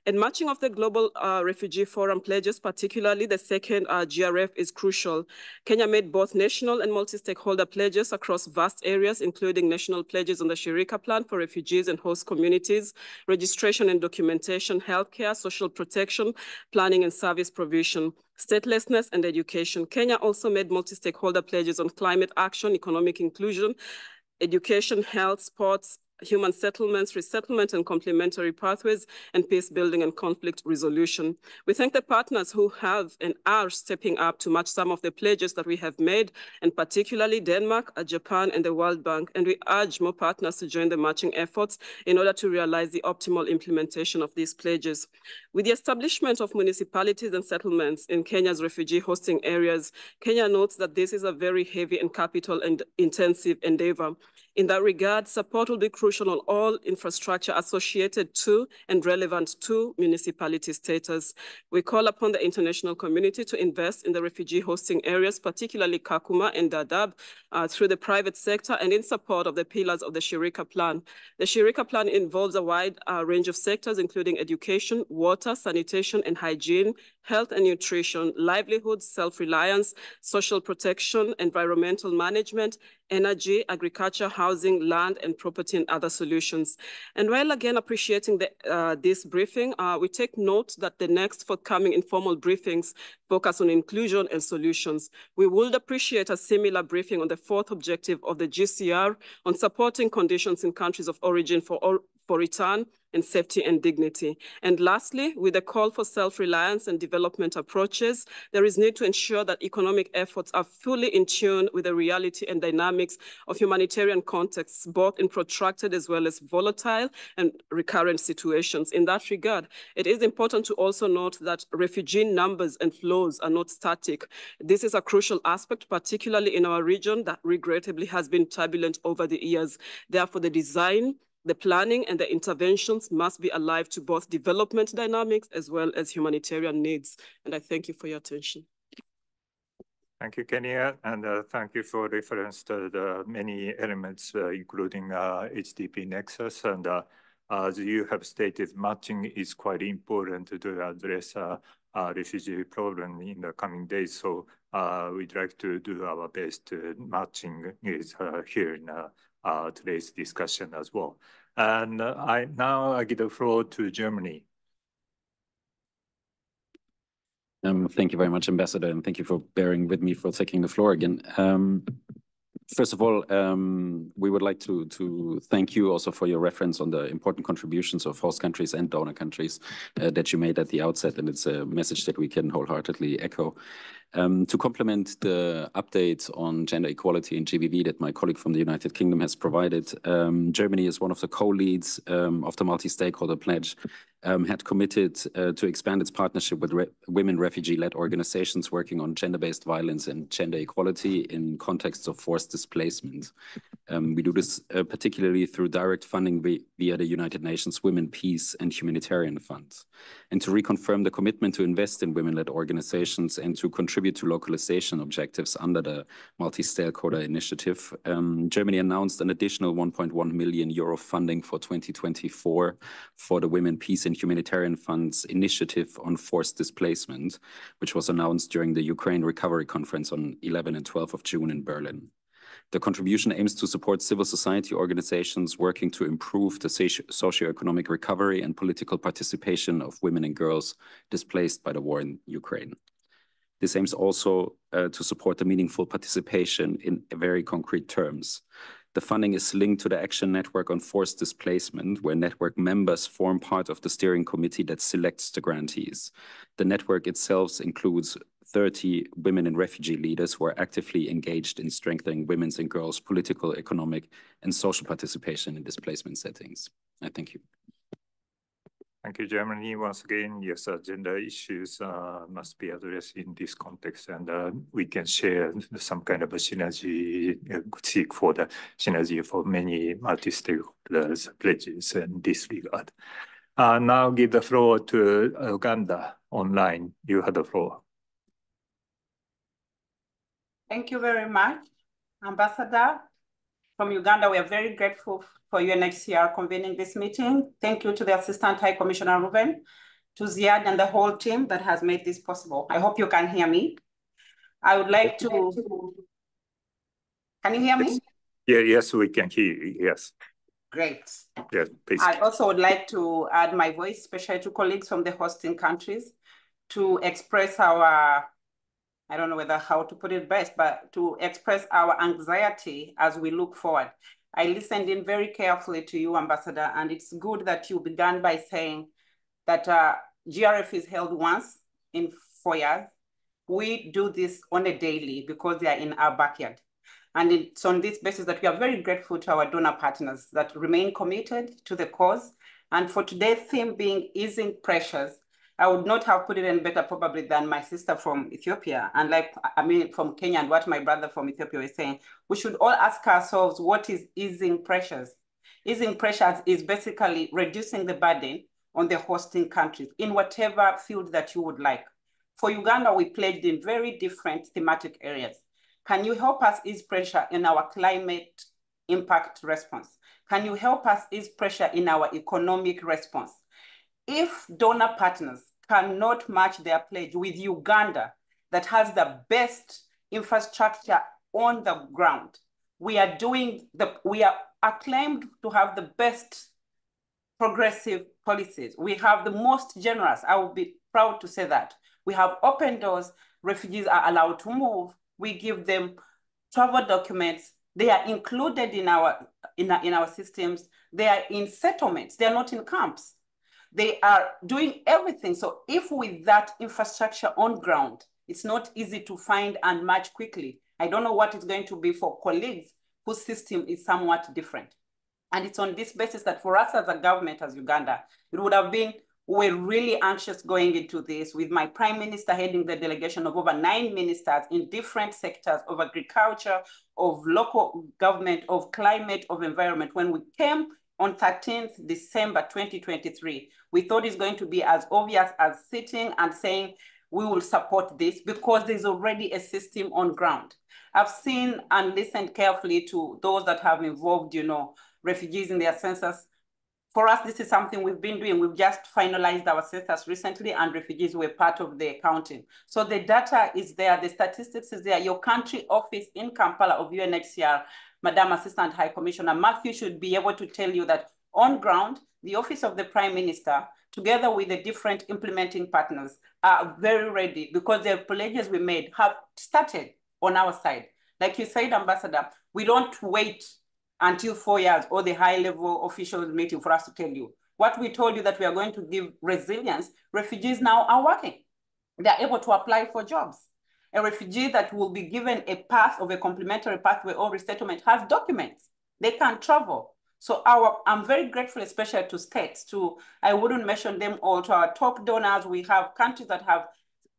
And matching of the Global Refugee Forum pledges, particularly the second GRF, is crucial. Kenya made both national and multi-stakeholder pledges across vast areas, including national pledges on the Shirika Plan for refugees and host communities, registration and documentation, healthcare, social protection, planning and service provision, statelessness, and education. Kenya also made multi-stakeholder pledges on climate action, economic inclusion, education, health, sports, human settlements, resettlement and complementary pathways, and peace building and conflict resolution. We thank the partners who have and are stepping up to match some of the pledges that we have made, and particularly Denmark, Japan, and the World Bank. And we urge more partners to join the matching efforts in order to realize the optimal implementation of these pledges. With the establishment of municipalities and settlements in Kenya's refugee hosting areas, Kenya notes that this is a very heavy and capital and intensive endeavor. In that regard, support will be crucial on all infrastructure associated to and relevant to municipality status. We call upon the international community to invest in the refugee hosting areas, particularly Kakuma and Dadaab, through the private sector and in support of the pillars of the Shirika Plan. The Shirika Plan involves a wide range of sectors, including education, water, sanitation and hygiene, health and nutrition, livelihoods, self-reliance, social protection, environmental management, energy, agriculture, housing, land, and property, and other solutions. And while again appreciating this briefing, we take note that the next forthcoming informal briefings focus on inclusion and solutions. We would appreciate a similar briefing on the 4th objective of the GCR on supporting conditions in countries of origin for return and safety and dignity. And lastly, with a call for self-reliance and development approaches, there is need to ensure that economic efforts are fully in tune with the reality and dynamics of humanitarian contexts, both in protracted as well as volatile and recurrent situations. In that regard, it is important to also note that refugee numbers and flows are not static. This is a crucial aspect, particularly in our region that regrettably has been turbulent over the years. Therefore, the design, the planning and the interventions must be alive to both development dynamics as well as humanitarian needs. And I thank you for your attention. Thank you, Kenya, and thank you for reference to the many elements, including HDP nexus. And as you have stated, matching is quite important to address refugee problem in the coming days. So we'd like to do our best to matching is here in today's discussion as well. And now I give the floor to Germany. Thank you very much, Ambassador, and thank you for bearing with me for taking the floor again. First of all, we would like to thank you also for your reference on the important contributions of host countries and donor countries that you made at the outset, and it's a message that we can wholeheartedly echo. To complement the update on gender equality in GBV that my colleague from the United Kingdom has provided, Germany is one of the co-leads of the multi-stakeholder pledge, had committed to expand its partnership with women refugee-led organizations working on gender-based violence and gender equality in contexts of forced displacement. We do this particularly through direct funding via the United Nations Women, Peace and Humanitarian Fund. And to reconfirm the commitment to invest in women-led organizations and to contribute to localization objectives under the multi-stakeholder initiative, Germany announced an additional 1.1 million euro funding for 2024 for the Women, Peace and Humanitarian Fund's initiative on forced displacement, which was announced during the Ukraine Recovery Conference on 11 and 12 of June in Berlin. The contribution aims to support civil society organizations working to improve the socioeconomic recovery and political participation of women and girls displaced by the war in Ukraine. This aims also to support the meaningful participation in very concrete terms. The funding is linked to the Action Network on Forced Displacement, where network members form part of the steering committee that selects the grantees. The network itself includes 30 women and refugee leaders who are actively engaged in strengthening women's and girls' political, economic, and social participation in displacement settings. I thank you. Thank you, Germany. Once again, yes, gender issues must be addressed in this context, and we can share some kind of a synergy, seek for the synergy for many multi-stakeholders pledges in this regard. Now give the floor to Uganda online. You have the floor. Thank you very much, Ambassador. From Uganda, we are very grateful for UNHCR convening this meeting. Thank you to the Assistant High Commissioner Ruben, to Ziad and the whole team that has made this possible. I hope you can hear me. I would like to... Can you hear me? Yeah, yes, we can hear you, yes. Great. Yes, please. I also would like to add my voice, especially to colleagues from the hosting countries, to express our, I don't know how to put it best, but to express our anxiety as we look forward. I listened in very carefully to you, Ambassador, and it's good that you began by saying that GRF is held once in 4 years. We do this on a daily because they are in our backyard. And it's on this basis that we are very grateful to our donor partners that remain committed to the cause. And for today's theme being easing pressures, I would not have put it in better probably than my sister from Ethiopia, and from Kenya, and what my brother from Ethiopia was saying. We should all ask ourselves, what is easing pressures? Easing pressures is basically reducing the burden on the hosting countries in whatever field that you would like. For Uganda, we pledged in very different thematic areas. Can you help us ease pressure in our climate impact response? Can you help us ease pressure in our economic response? If donor partners cannot match their pledge with Uganda that has the best infrastructure on the ground, we are acclaimed to have the best progressive policies. We have the most generous. I will be proud to say that. We have open doors. Refugees are allowed to move. We give them travel documents. They are included in our systems. They are in settlements. They are not in camps. They are doing everything. So if with that infrastructure on ground, it's not easy to find and match quickly. I don't know what it's going to be for colleagues whose system is somewhat different. And it's on this basis that for us as a government, as Uganda, it would have been, we're really anxious going into this with my prime minister heading the delegation of over 9 ministers in different sectors of agriculture, of local government, of climate, of environment. When we came on 13th December 2023, we thought it's going to be as obvious as sitting and saying, we will support this because there's already a system on ground. I've seen and listened carefully to those that have involved, refugees in their census. For us, this is something we've been doing. We've just finalized our census recently, and refugees were part of the counting. So the data is there, the statistics is there. Your country office in Kampala of UNHCR, Madam Assistant High Commissioner Matthew, should be able to tell you that on ground, the Office of the Prime Minister, together with the different implementing partners, are very ready because the pledges we made have started on our side. Like you said, Ambassador, we don't wait until 4 years or the high-level officials meeting for us to tell you. What we told you that we are going to give resilience, refugees now are working. They're able to apply for jobs. A refugee that will be given a path of a complementary pathway or resettlement has documents. They can travel. So I'm very grateful, especially to states, I wouldn't mention them all, to our top donors. We have countries that have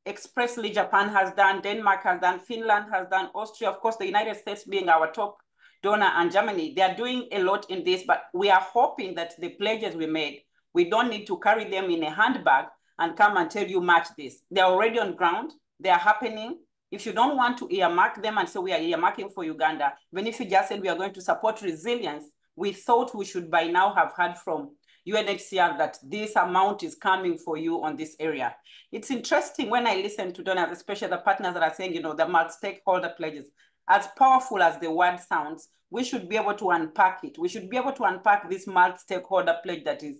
expressly, Japan has done, Denmark has done, Finland has done, Austria, of course, the United States being our top donor, and Germany. They are doing a lot in this, but we are hoping that the pledges we made, we don't need to carry them in a handbag and come and tell you match this. They're already on ground. They are happening. If you don't want to earmark them and say we are earmarking for Uganda, even if you just said we are going to support resilience, we thought we should by now have heard from UNHCR that this amount is coming for you on this area. It's interesting when I listen to donors, especially the partners that are saying, the multi-stakeholder pledges, as powerful as the word sounds, we should be able to unpack it. We should be able to unpack this multi-stakeholder pledge that is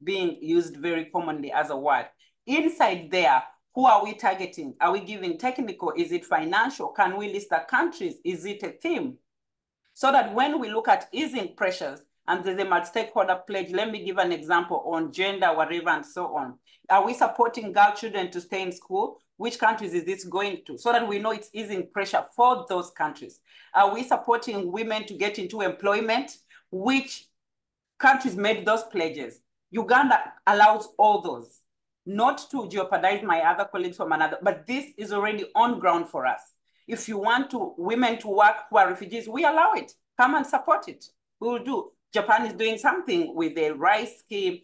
being used very commonly as a word. Inside there, who are we targeting? Are we giving technical? Is it financial? Can we list the countries? Is it a theme? So that when we look at easing pressures and there's a multi-stakeholder pledge, let me give an example on gender, whatever, and so on. Are we supporting girl children to stay in school? Which countries is this going to? So that we know it's easing pressure for those countries. Are we supporting women to get into employment? Which countries made those pledges? Uganda allows all those. Not to jeopardize my other colleagues from another, but this is already on ground for us. If you want women to work who are refugees, we allow it. Come and support it. We will do. Japan is doing something with the rice scheme.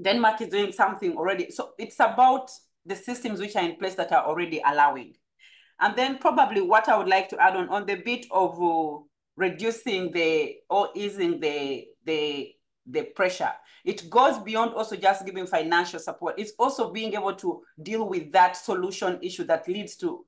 Denmark is doing something already. So it's about the systems which are in place that are already allowing. And then probably what I would like to add on the bit of reducing or easing the pressure. It goes beyond also just giving financial support. It's also being able to deal with that solution issue that leads to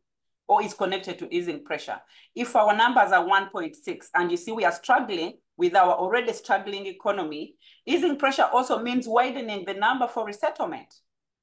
or is connected to easing pressure. If our numbers are 1.6 and you see we are struggling with our already struggling economy, easing pressure also means widening the number for resettlement.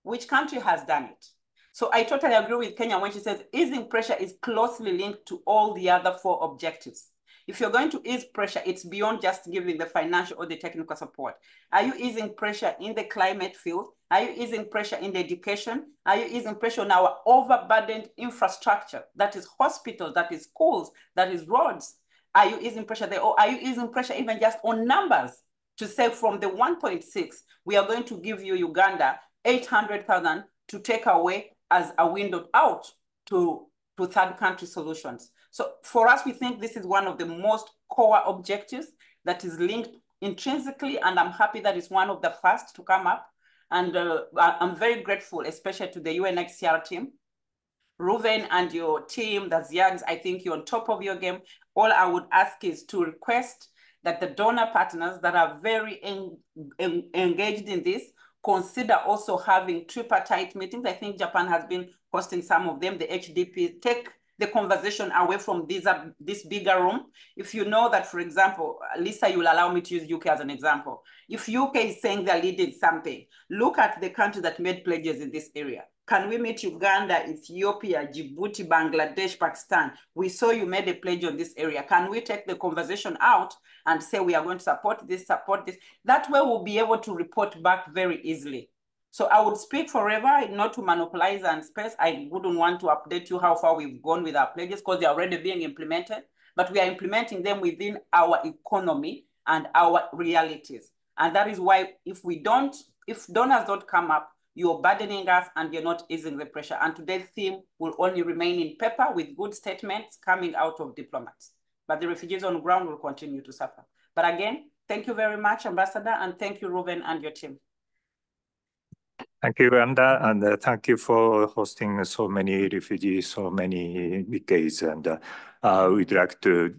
Which country has done it? So I totally agree with Kenya when she says easing pressure is closely linked to all the other 4 objectives. If you're going to ease pressure, it's beyond just giving the financial or the technical support. Are you easing pressure in the climate field? Are you easing pressure in the education? Are you easing pressure on our overburdened infrastructure? That is hospitals, that is schools, that is roads. Are you easing pressure there? Or are you easing pressure even just on numbers to say from the 1.6, we are going to give you Uganda 800,000 to take away as a window out to third country solutions. So for us, we think this is one of the most core objectives that is linked intrinsically, and I'm happy that it's one of the first to come up. And I'm very grateful, especially to the UNHCR team. Ruven and your team, the ZIAGs, I think you're on top of your game. All I would ask is to request that the donor partners that are very engaged in this consider also having tripartite meetings. I think Japan has been hosting some of them. The HDP take the conversation away from this bigger room. If you know that, for example, Lisa, you'll allow me to use UK as an example. If UK is saying they're leading something, look at the countries that made pledges in this area. Can we meet Uganda, Ethiopia, Djibouti, Bangladesh, Pakistan? We saw you made a pledge on this area. Can we take the conversation out and say we are going to support this, support this? That way we'll be able to report back very easily. So I would speak forever, not to monopolize and space. I wouldn't want to update you how far we've gone with our pledges because they're already being implemented, but we are implementing them within our economy and our realities. And that is why if donors don't come up, you're burdening us and you're not easing the pressure. And today's theme will only remain in paper with good statements coming out of diplomats. But the refugees on the ground will continue to suffer. But again, thank you very much, Ambassador, and thank you, Ruben, and your team. Thank you, Randa, and thank you for hosting so many refugees, so many decades. And we'd like to,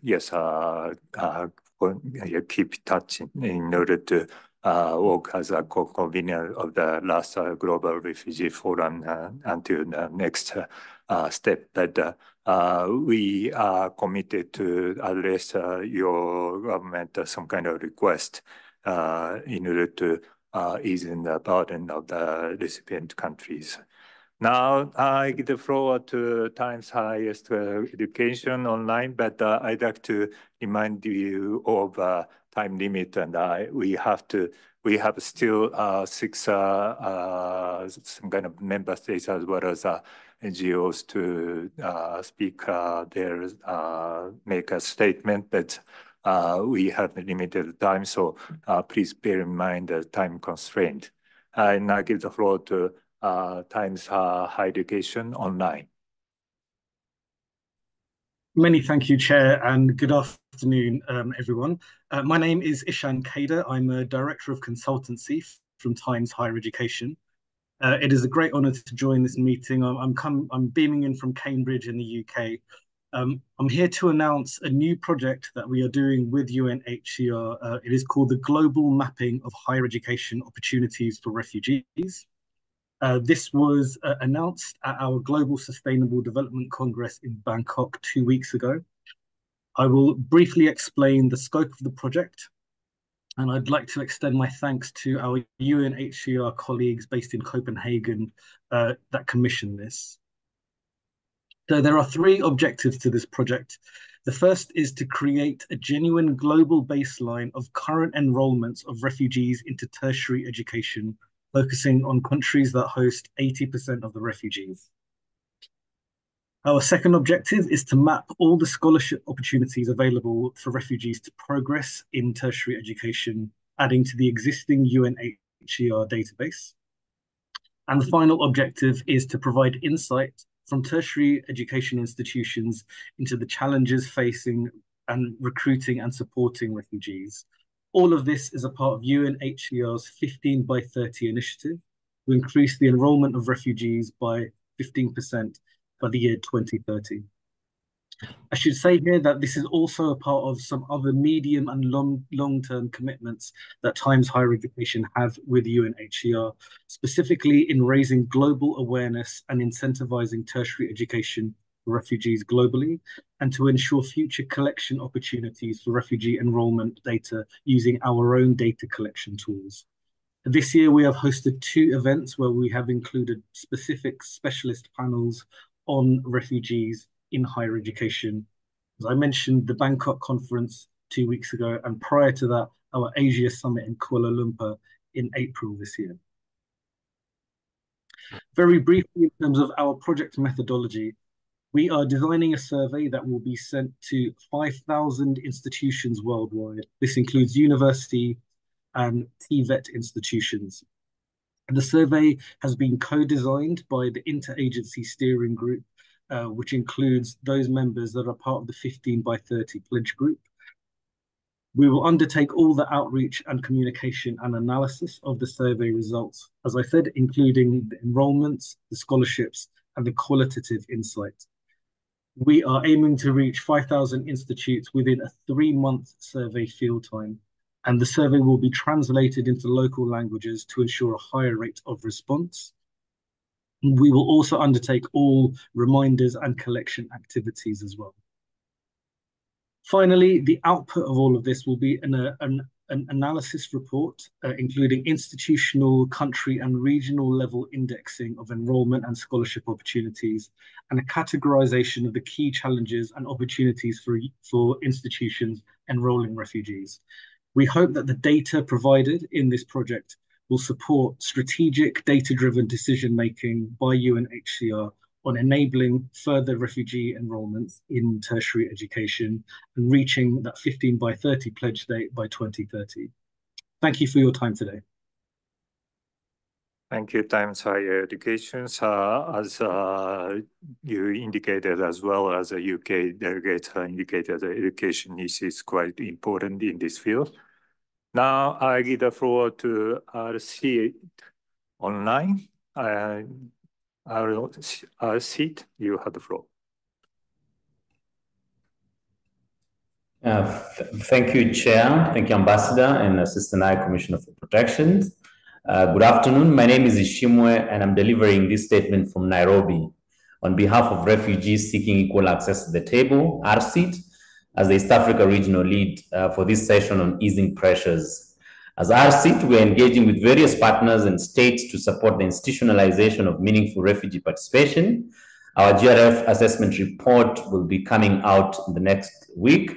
keep touch in order to work as a co-convener of the last Global Refugee Forum until the next step. But we are committed to address your government some kind of request in order to easing the burden of the recipient countries. Now, I give the floor to Times Highest Education online, but I'd like to remind you of time limit, and we have to we have still 6 some kind of member states as well as NGOs to speak make a statement, but we have limited time, so please bear in mind the time constraint. I now give the floor to Times Higher Education Online. Many thank you, Chair, and good afternoon, everyone. My name is Ishan Kader. I'm a Director of Consultancy from Times Higher Education. It is a great honour to join this meeting. I'm beaming in from Cambridge in the UK. I'm here to announce a new project that we are doing with UNHCR. It is called the Global Mapping of Higher Education Opportunities for Refugees. This was announced at our Global Sustainable Development Congress in Bangkok 2 weeks ago. I will briefly explain the scope of the project, and I'd like to extend my thanks to our UNHCR colleagues based in Copenhagen that commissioned this. So there are 3 objectives to this project. The first is to create a genuine global baseline of current enrollments of refugees into tertiary education, focusing on countries that host 80% of the refugees. Our second objective is to map all the scholarship opportunities available for refugees to progress in tertiary education, adding to the existing UNHCR database. And the final objective is to provide insight from tertiary education institutions into the challenges facing and recruiting and supporting refugees. All of this is a part of UNHCR's 15 by 30 initiative to increase the enrollment of refugees by 15% by the year 2030. I should say here that this is also a part of some other medium and long-term commitments that Times Higher Education have with UNHCR, specifically in raising global awareness and incentivizing tertiary education for refugees globally, and to ensure future collection opportunities for refugee enrollment data using our own data collection tools. This year, we have hosted 2 events where we have included specific specialist panels on refugees in higher education. As I mentioned, the Bangkok conference 2 weeks ago, and prior to that, our Asia Summit in Kuala Lumpur in April this year. Very briefly, in terms of our project methodology, we are designing a survey that will be sent to 5,000 institutions worldwide. This includes university and TVET institutions. And the survey has been co-designed by the Interagency Steering Group, which includes those members that are part of the 15 by 30 pledge group. We will undertake all the outreach and communication and analysis of the survey results, as I said, including the enrollments, the scholarships, and the qualitative insight. We are aiming to reach 5,000 institutes within a 3-month survey field time, and the survey will be translated into local languages to ensure a higher rate of response. We will also undertake all reminders and collection activities as well. Finally, the output of all of this will be an analysis report, including institutional, country, and regional level indexing of enrollment and scholarship opportunities, and a categorization of the key challenges and opportunities for institutions enrolling refugees. We hope that the data provided in this project will support strategic data-driven decision-making by UNHCR on enabling further refugee enrollments in tertiary education and reaching that 15 by 30 pledge date by 2030. Thank you for your time today. Thank you, Times Higher Education. As you indicated, as well as the UK delegates indicated, education is quite important in this field. Now I give the floor to RC online. RC, you have the floor. Thank you, Chair. Thank you, Ambassador and Assistant High Commissioner for Protection. Good afternoon. My name is Ishimwe, and I'm delivering this statement from Nairobi on behalf of refugees seeking equal access to the table, RCET, as the East Africa Regional Lead for this session on easing pressures. As RCET, we are engaging with various partners and states to support the institutionalization of meaningful refugee participation. Our GRF assessment report will be coming out in the next week,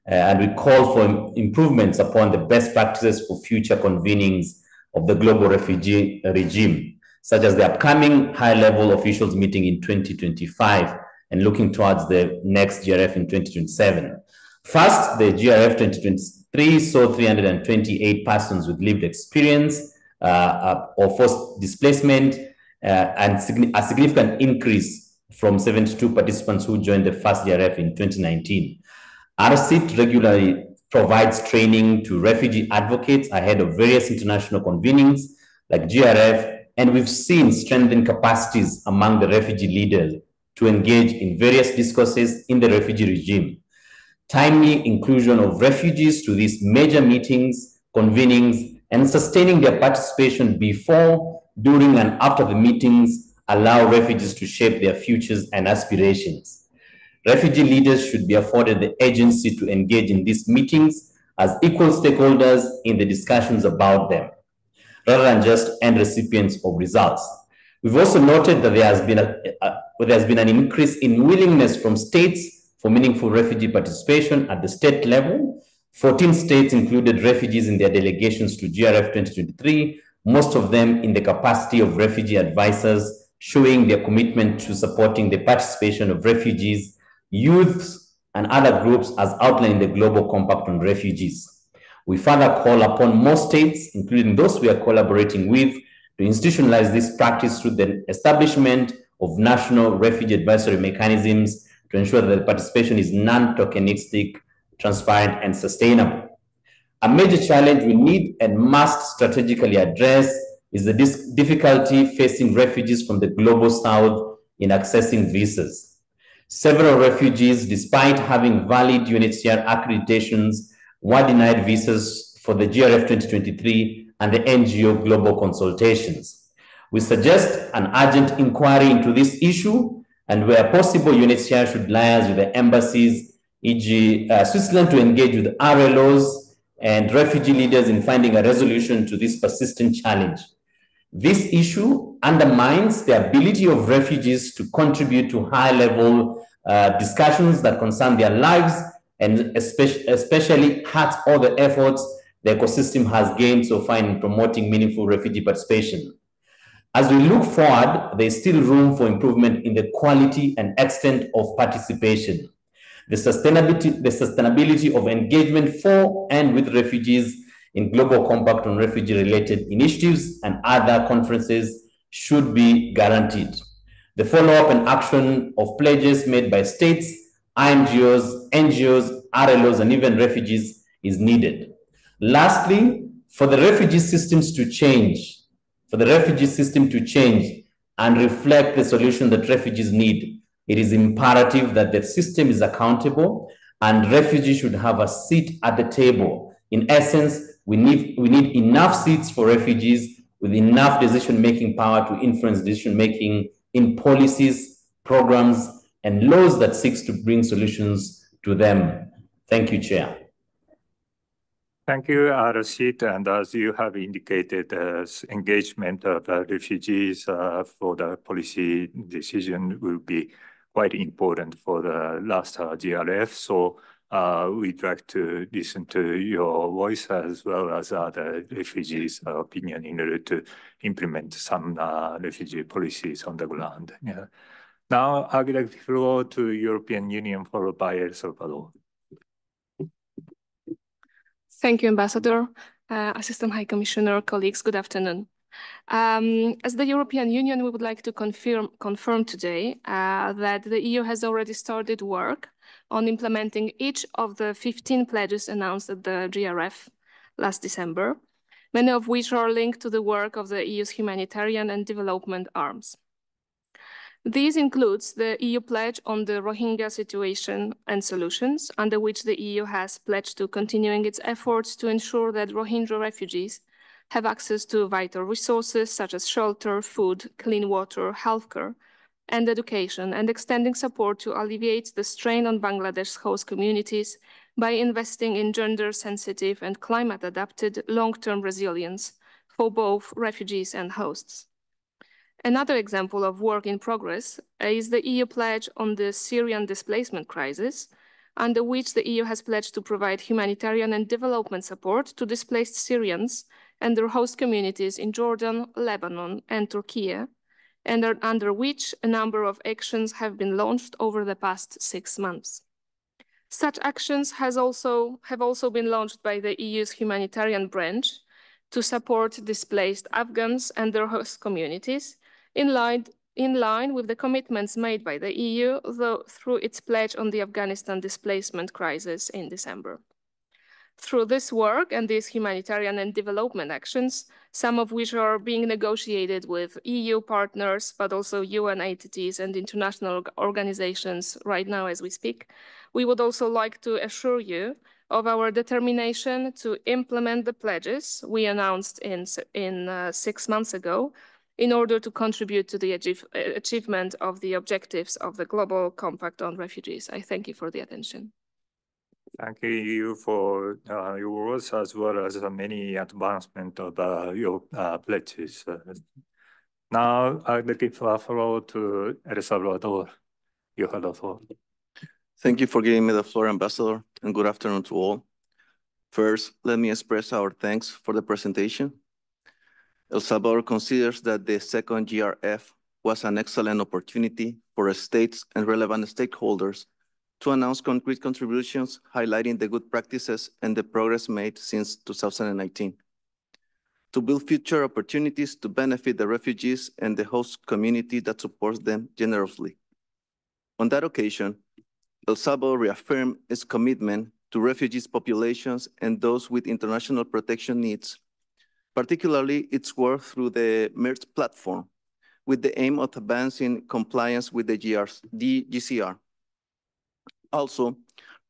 and we call for improvements upon the best practices for future convenings of the global refugee regime, such as the upcoming high-level officials meeting in 2025 and looking towards the next GRF in 2027. First, the GRF 2023 saw 328 persons with lived experience or forced displacement and a significant increase from 72 participants who joined the first GRF in 2019. RCIT regularly provides training to refugee advocates ahead of various international convenings like GRF, and we've seen strengthened capacities among the refugee leaders to engage in various discourses in the refugee regime. Timely inclusion of refugees to these major meetings, convenings, and sustaining their participation before, during, and after the meetings allow refugees to shape their futures and aspirations. Refugee leaders should be afforded the agency to engage in these meetings as equal stakeholders in the discussions about them, rather than just end recipients of results. We've also noted that there has been an increase in willingness from states for meaningful refugee participation at the state level. 14 states included refugees in their delegations to GRF 2023, most of them in the capacity of refugee advisors, showing their commitment to supporting the participation of refugees, youths, and other groups as outlined in the Global Compact on Refugees. We further call upon most states, including those we are collaborating with, to institutionalize this practice through the establishment of national refugee advisory mechanisms to ensure that the participation is non-tokenistic, transparent, and sustainable. A major challenge we need and must strategically address is the difficulty facing refugees from the global south in accessing visas. Several refugees, despite having valid UNHCR accreditations, were denied visas for the GRF 2023 and the NGO global consultations. We suggest an urgent inquiry into this issue, and where possible, UNHCR should liaise with the embassies, e.g. Switzerland, to engage with RLOs and refugee leaders in finding a resolution to this persistent challenge. This issue undermines the ability of refugees to contribute to high-level discussions that concern their lives, and especially hurts all the efforts the ecosystem has gained so far in promoting meaningful refugee participation. As we look forward, there is still room for improvement in the quality and extent of participation. The sustainability of engagement for and with refugees in Global Compact on refugee-related initiatives and other conferences should be guaranteed. The follow-up and action of pledges made by states, INGOs, NGOs, RLOs, and even refugees is needed. Lastly, for the refugee systems to change, and reflect the solution that refugees need, it is imperative that the system is accountable and refugees should have a seat at the table. In essence, we need enough seats for refugees with enough decision-making power to influence decision-making in policies, programs, and laws that seeks to bring solutions to them. Thank you, Chair. Thank you, Rashid. And as you have indicated, engagement of refugees for the policy decision will be quite important for the last GRF. So we'd like to listen to your voice as well as other refugees' opinion in order to implement some refugee policies on the ground. Yeah. Now, I would like to floor to European Union, followed by El Salvador. Thank you, Ambassador, Assistant High Commissioner, colleagues, good afternoon. As the European Union, we would like to confirm today that the EU has already started work on implementing each of the 15 pledges announced at the GRF last December, many of which are linked to the work of the EU's humanitarian and development arms. These includes the EU pledge on the Rohingya situation and solutions, under which the EU has pledged to continuing its efforts to ensure that Rohingya refugees have access to vital resources such as shelter, food, clean water, healthcare, and education, and extending support to alleviate the strain on Bangladesh's host communities by investing in gender-sensitive and climate-adapted long-term resilience for both refugees and hosts. Another example of work in progress is the EU pledge on the Syrian displacement crisis, under which the EU has pledged to provide humanitarian and development support to displaced Syrians and their host communities in Jordan, Lebanon, and Turkey, and under which a number of actions have been launched over the past 6 months. Such actions have also been launched by the EU's humanitarian branch to support displaced Afghans and their host communities, in line with the commitments made by the EU through its pledge on the Afghanistan displacement crisis in December. Through this work and these humanitarian and development actions, some of which are being negotiated with EU partners, but also UN entities and international organizations right now as we speak, we would also like to assure you of our determination to implement the pledges we announced 6 months ago in order to contribute to the achievement of the objectives of the Global Compact on Refugees. I thank you for the attention. Thank you for your words as well as many advancement of your pledges. Now I will give the floor to El Salvador. You have the floor. Thank you for giving me the floor, Ambassador, and good afternoon to all. First, let me express our thanks for the presentation. El Salvador considers that the second GRF was an excellent opportunity for states and relevant stakeholders to announce concrete contributions highlighting the good practices and the progress made since 2019. To build future opportunities to benefit the refugees and the host community that supports them generously. On that occasion, El Salvador reaffirmed its commitment to refugees populations and those with international protection needs, particularly its work through the MERGE platform, with the aim of advancing compliance with the GCR. Also,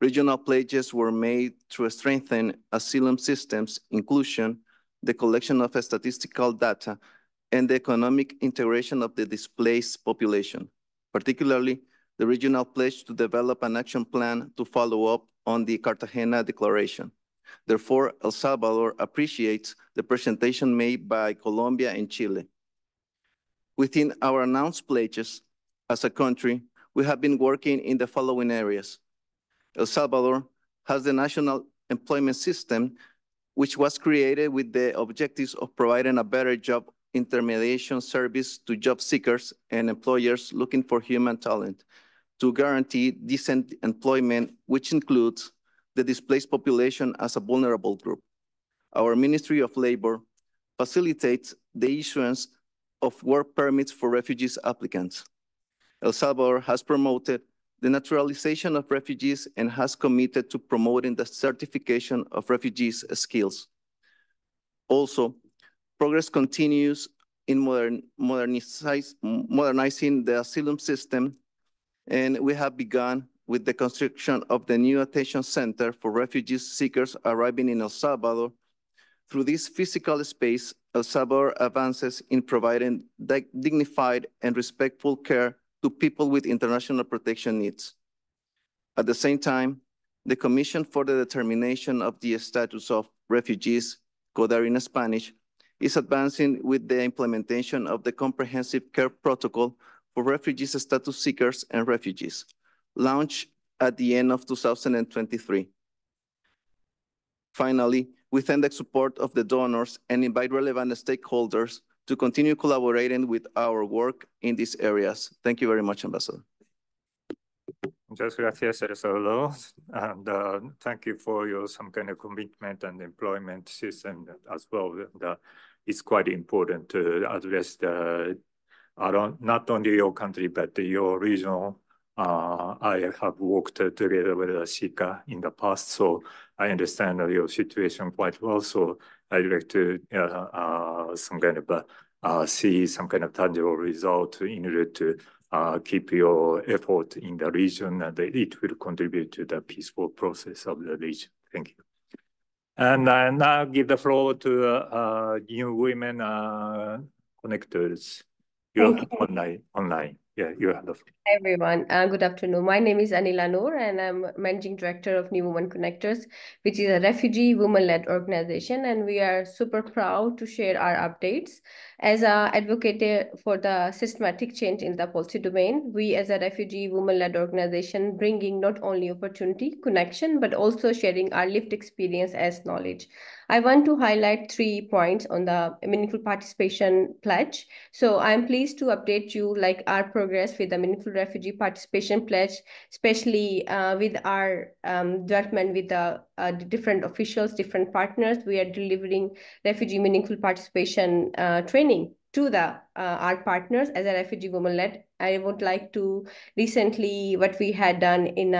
regional pledges were made to strengthen asylum systems, inclusion, the collection of statistical data, and the economic integration of the displaced population, particularly the regional pledge to develop an action plan to follow up on the Cartagena Declaration. Therefore, El Salvador appreciates the presentation made by Colombia and Chile. Within our announced pledges, as a country, we have been working in the following areas. El Salvador has the national employment system, which was created with the objectives of providing a better job intermediation service to job seekers and employers looking for human talent to guarantee decent employment, which includes the displaced population as a vulnerable group. Our Ministry of Labor facilitates the issuance of work permits for refugees applicants. El Salvador has promoted the naturalization of refugees and has committed to promoting the certification of refugees' skills. Also, progress continues in modernizing the asylum system, and we have begun with the construction of the new attention center for refugees seekers arriving in El Salvador. Through this physical space, El Salvador advances in providing dignified and respectful care to people with international protection needs. At the same time, the Commission for the Determination of the Status of Refugees, CODER in Spanish, is advancing with the implementation of the Comprehensive Care Protocol for Refugees, Status Seekers, and Refugees, launched at the end of 2023. Finally, we thank the support of the donors and invite relevant stakeholders to continue collaborating with our work in these areas. Thank you very much, Ambassador. Muchas gracias, El Salvador, and thank you for your some kind of commitment and employment system as well. It's quite important to address the not only your country but your regional. I have worked together with Shika in the past, so I understand your situation quite well. So I'd like to some kind of see some kind of tangible result in order to keep your effort in the region, and it will contribute to the peaceful process of the region. Thank you. And I now give the floor to new women connectors. You're online. Yeah, you have the floor. Hi everyone, good afternoon. My name is Anila Noor and I'm Managing Director of New Women Connectors, which is a refugee women-led organization, and we are super proud to share our updates. As an advocate for the systematic change in the policy domain, we as a refugee women-led organization bringing not only opportunity, connection, but also sharing our lived experience as knowledge. I want to highlight 3 points on the meaningful participation pledge. So I'm pleased to update you like our progress with the meaningful refugee participation pledge, especially with our development with the different officials, different partners. We are delivering refugee meaningful participation training to the our partners as a refugee woman-led. I would like to recently what we had done in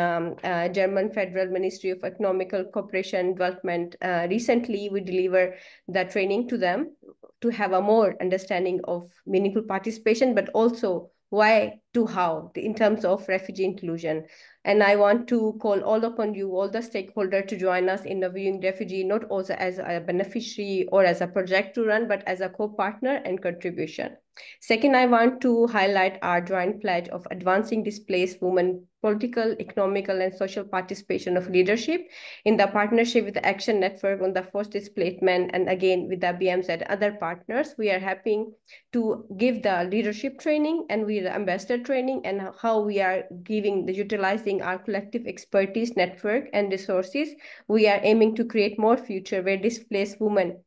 German Federal Ministry of Economical Cooperation and Development. Recently, we deliver the training to them to have a more understanding of meaningful participation, but also why to how in terms of refugee inclusion. And I want to call all upon you, all the stakeholders, to join us in the viewing refugee, not also as a beneficiary or as a project to run, but as a co-partner and contribution. Second, I want to highlight our joint pledge of advancing displaced women political, economical, and social participation of leadership in the partnership with the Action Network on the Forced Displacement, and again with the BMZ and other partners. We are happy to give the leadership training and we the ambassador training, and how we are utilizing our collective expertise network and resources. We are aiming to create more future where displaced women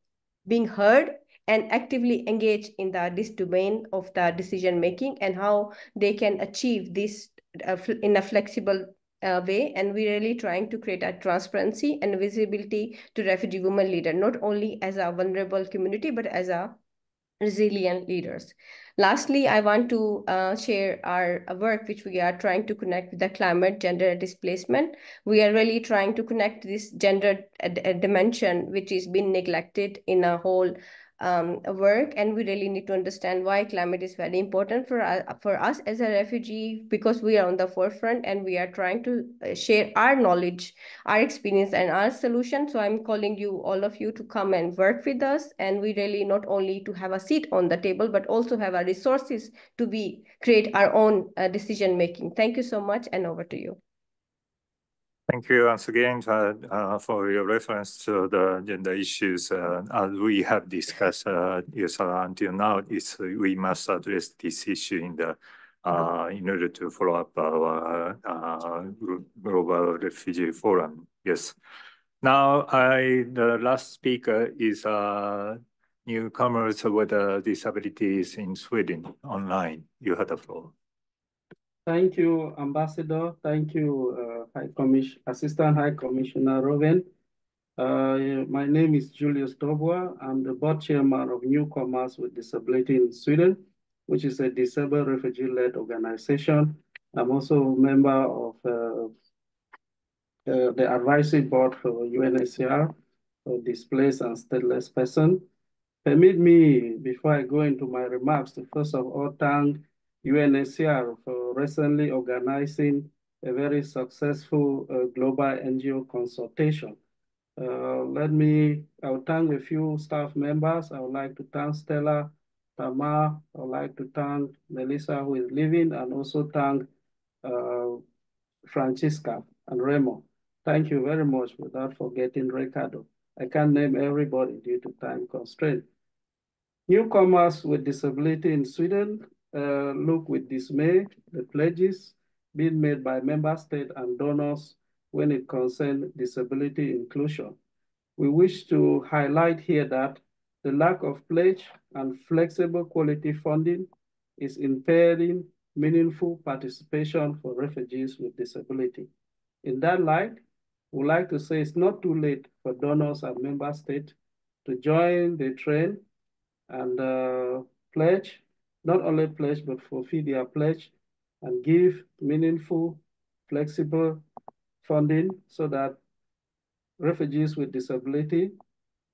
being heard and actively engaged in this domain of the decision making, and how they can achieve this in a flexible way. And we're really trying to create a transparency and visibility to refugee women leader, not only as a vulnerable community, but as a resilient leaders. Lastly, I want to share our work which we are trying to connect with the climate, gender, and displacement. We are really trying to connect this gender dimension which is been neglected in a whole work, and we really need to understand why climate is very important for us as a refugee, because we are on the forefront and we are trying to share our knowledge, our experience, and our solution. So I'm calling you, all of you, to come and work with us, and we really not only to have a seat on the table, but also have our resources to create our own decision making. Thank you so much, and over to you. Thank you once again for your reference to the gender issues. As we have discussed until now, we must address this issue in order to follow up our Global Refugee Forum. Yes. Now, the last speaker is newcomers with disabilities in Sweden online. You have the floor. Thank you, Ambassador. Thank you, Assistant High Commissioner Ruven. My name is Julius Dobwa. I'm the board chairman of Newcomers with Disability in Sweden, which is a disabled refugee-led organization. I'm also a member of the advisory board for UNHCR for displaced and stateless persons. Permit me, before I go into my remarks, to first of all thank UNHCR for recently organizing a very successful global NGO consultation. I'll thank a few staff members. I would like to thank Stella, Tamar. I would like to thank Melissa, who is leaving, and also thank Francisca and Remo. Thank you very much, without forgetting Ricardo. I can't name everybody due to time constraint. Newcomers with disability in Sweden look with dismay the pledges being made by member states and donors when it concerns disability inclusion. We wish to highlight here that the lack of pledge and flexible quality funding is impairing meaningful participation for refugees with disability. In that light, we'd like to say it's not too late for donors and member states to join the train and pledge, not only pledge, but fulfill their pledge and give meaningful, flexible funding so that refugees with disability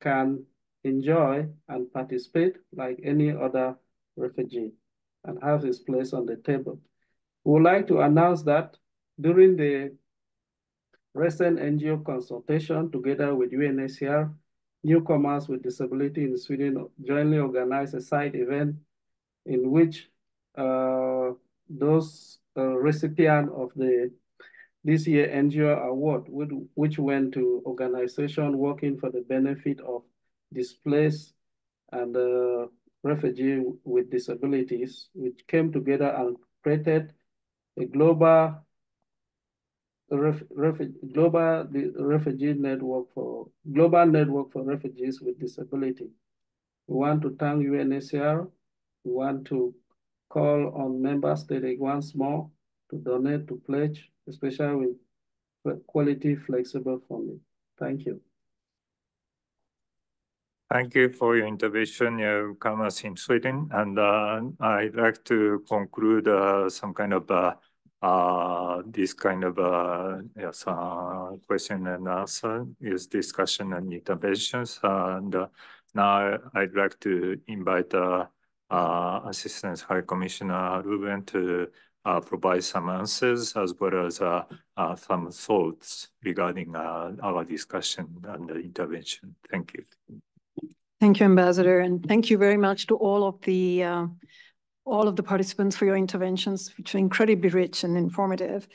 can enjoy and participate like any other refugee and have his place on the table. We would like to announce that during the recent NGO consultation together with UNHCR, Newcomers with Disability in Sweden jointly organized a side event in which those recipients of this year NGO award, which went to organizations working for the benefit of displaced and refugees with disabilities, which came together and created a global network for refugees with disability. We want to thank UNHCR. We want to call on member states once more to donate, to pledge, especially with quality, flexible funding. Thank you. Thank you for your intervention. You come us in Sweden, and I'd like to conclude some kind of this kind of yes, question and answer is discussion and interventions. And now I'd like to invite Assistant High Commissioner Ruben to provide some answers as well as some thoughts regarding our discussion and the intervention. Thank you. Thank you, Ambassador, and thank you very much to all of the participants for your interventions, which are incredibly rich and informative.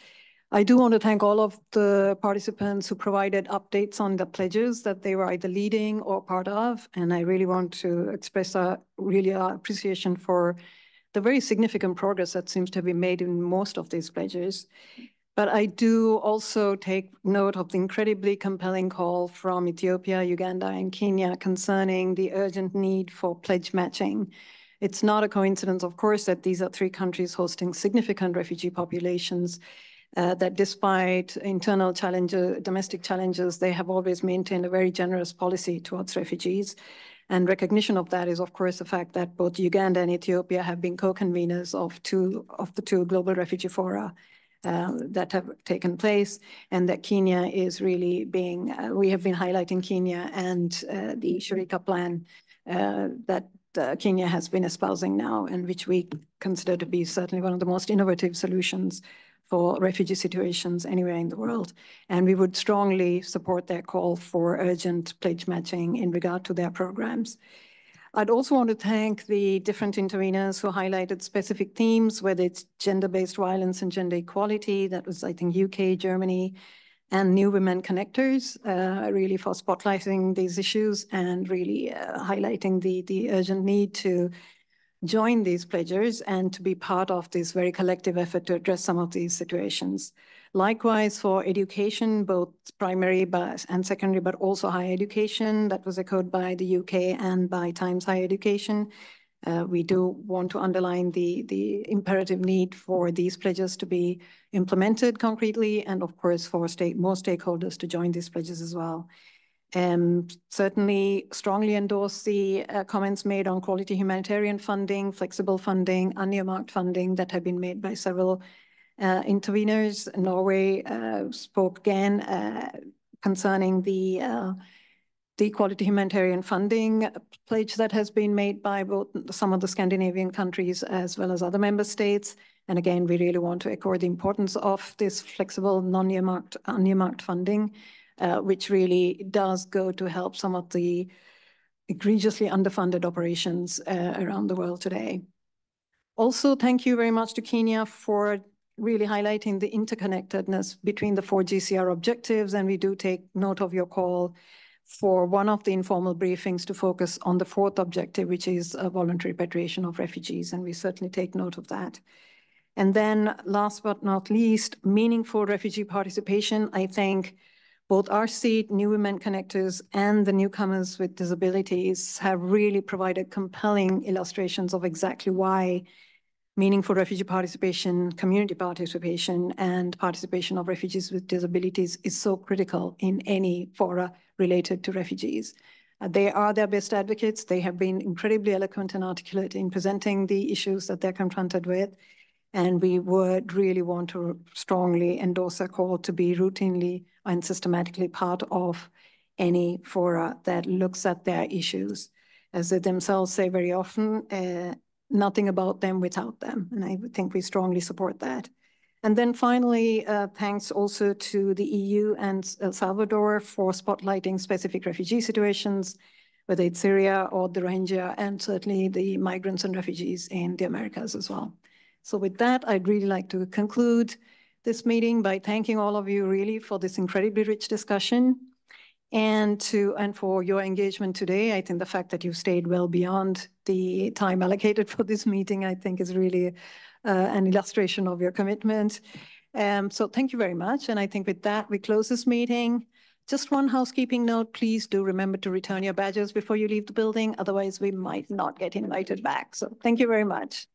I do want to thank all of the participants who provided updates on the pledges that they were either leading or part of, and I really want to express our appreciation for the very significant progress that seems to have been made in most of these pledges. But I do also take note of the incredibly compelling call from Ethiopia, Uganda, and Kenya concerning the urgent need for pledge matching. It's not a coincidence, of course, that these are three countries hosting significant refugee populations, that despite internal challenges, domestic challenges, they have always maintained a very generous policy towards refugees. And recognition of that is, of course, the fact that both Uganda and Ethiopia have been co-conveners of the two global refugee fora that have taken place, and that Kenya is really being, we have been highlighting Kenya and the Shirika plan that Kenya has been espousing now, and which we consider to be certainly one of the most innovative solutions for refugee situations anywhere in the world. And we would strongly support their call for urgent pledge matching in regard to their programs. I'd also want to thank the different interveners who highlighted specific themes, whether it's gender-based violence and gender equality, that was, I think, UK, Germany, and New Women Connectors, really for spotlighting these issues and really highlighting the urgent need to join these pledges and to be part of this very collective effort to address some of these situations. Likewise, for education, both primary and secondary, but also higher education, that was echoed by the UK and by Times Higher Education. We do want to underline the imperative need for these pledges to be implemented concretely, and of course, for more stakeholders to join these pledges as well. Certainly strongly endorse the comments made on quality humanitarian funding, flexible funding, unearmarked funding that have been made by several interveners. Norway spoke again concerning the quality humanitarian funding pledge that has been made by both some of the Scandinavian countries as well as other member states. And again, we really want to echo the importance of this flexible, unearmarked funding, which really does go to help some of the egregiously underfunded operations around the world today. Also, thank you very much to Kenya for really highlighting the interconnectedness between the 4 GCR objectives, and we do take note of your call for one of the informal briefings to focus on the 4th objective, which is a voluntary repatriation of refugees, and we certainly take note of that. And then last but not least, meaningful refugee participation. I think both our seat, New Women Connectors, and the newcomers with disabilities have really provided compelling illustrations of exactly why meaningful refugee participation, community participation, and participation of refugees with disabilities is so critical in any fora related to refugees. They are their best advocates. They have been incredibly eloquent and articulate in presenting the issues that they're confronted with. And we would really want to strongly endorse a call to be routinely and systematically part of any fora that looks at their issues. As they themselves say very often, nothing about them without them. And I think we strongly support that. And then finally, thanks also to the EU and El Salvador for spotlighting specific refugee situations, whether it's Syria or the Rohingya, and certainly the migrants and refugees in the Americas as well. So with that, I'd really like to conclude this meeting by thanking all of you really for this incredibly rich discussion and for your engagement today. I think the fact that you stayed well beyond the time allocated for this meeting, I think is really an illustration of your commitment. So thank you very much. And I think with that, we close this meeting. Just one housekeeping note, please do remember to return your badges before you leave the building. Otherwise, we might not get invited back. So thank you very much.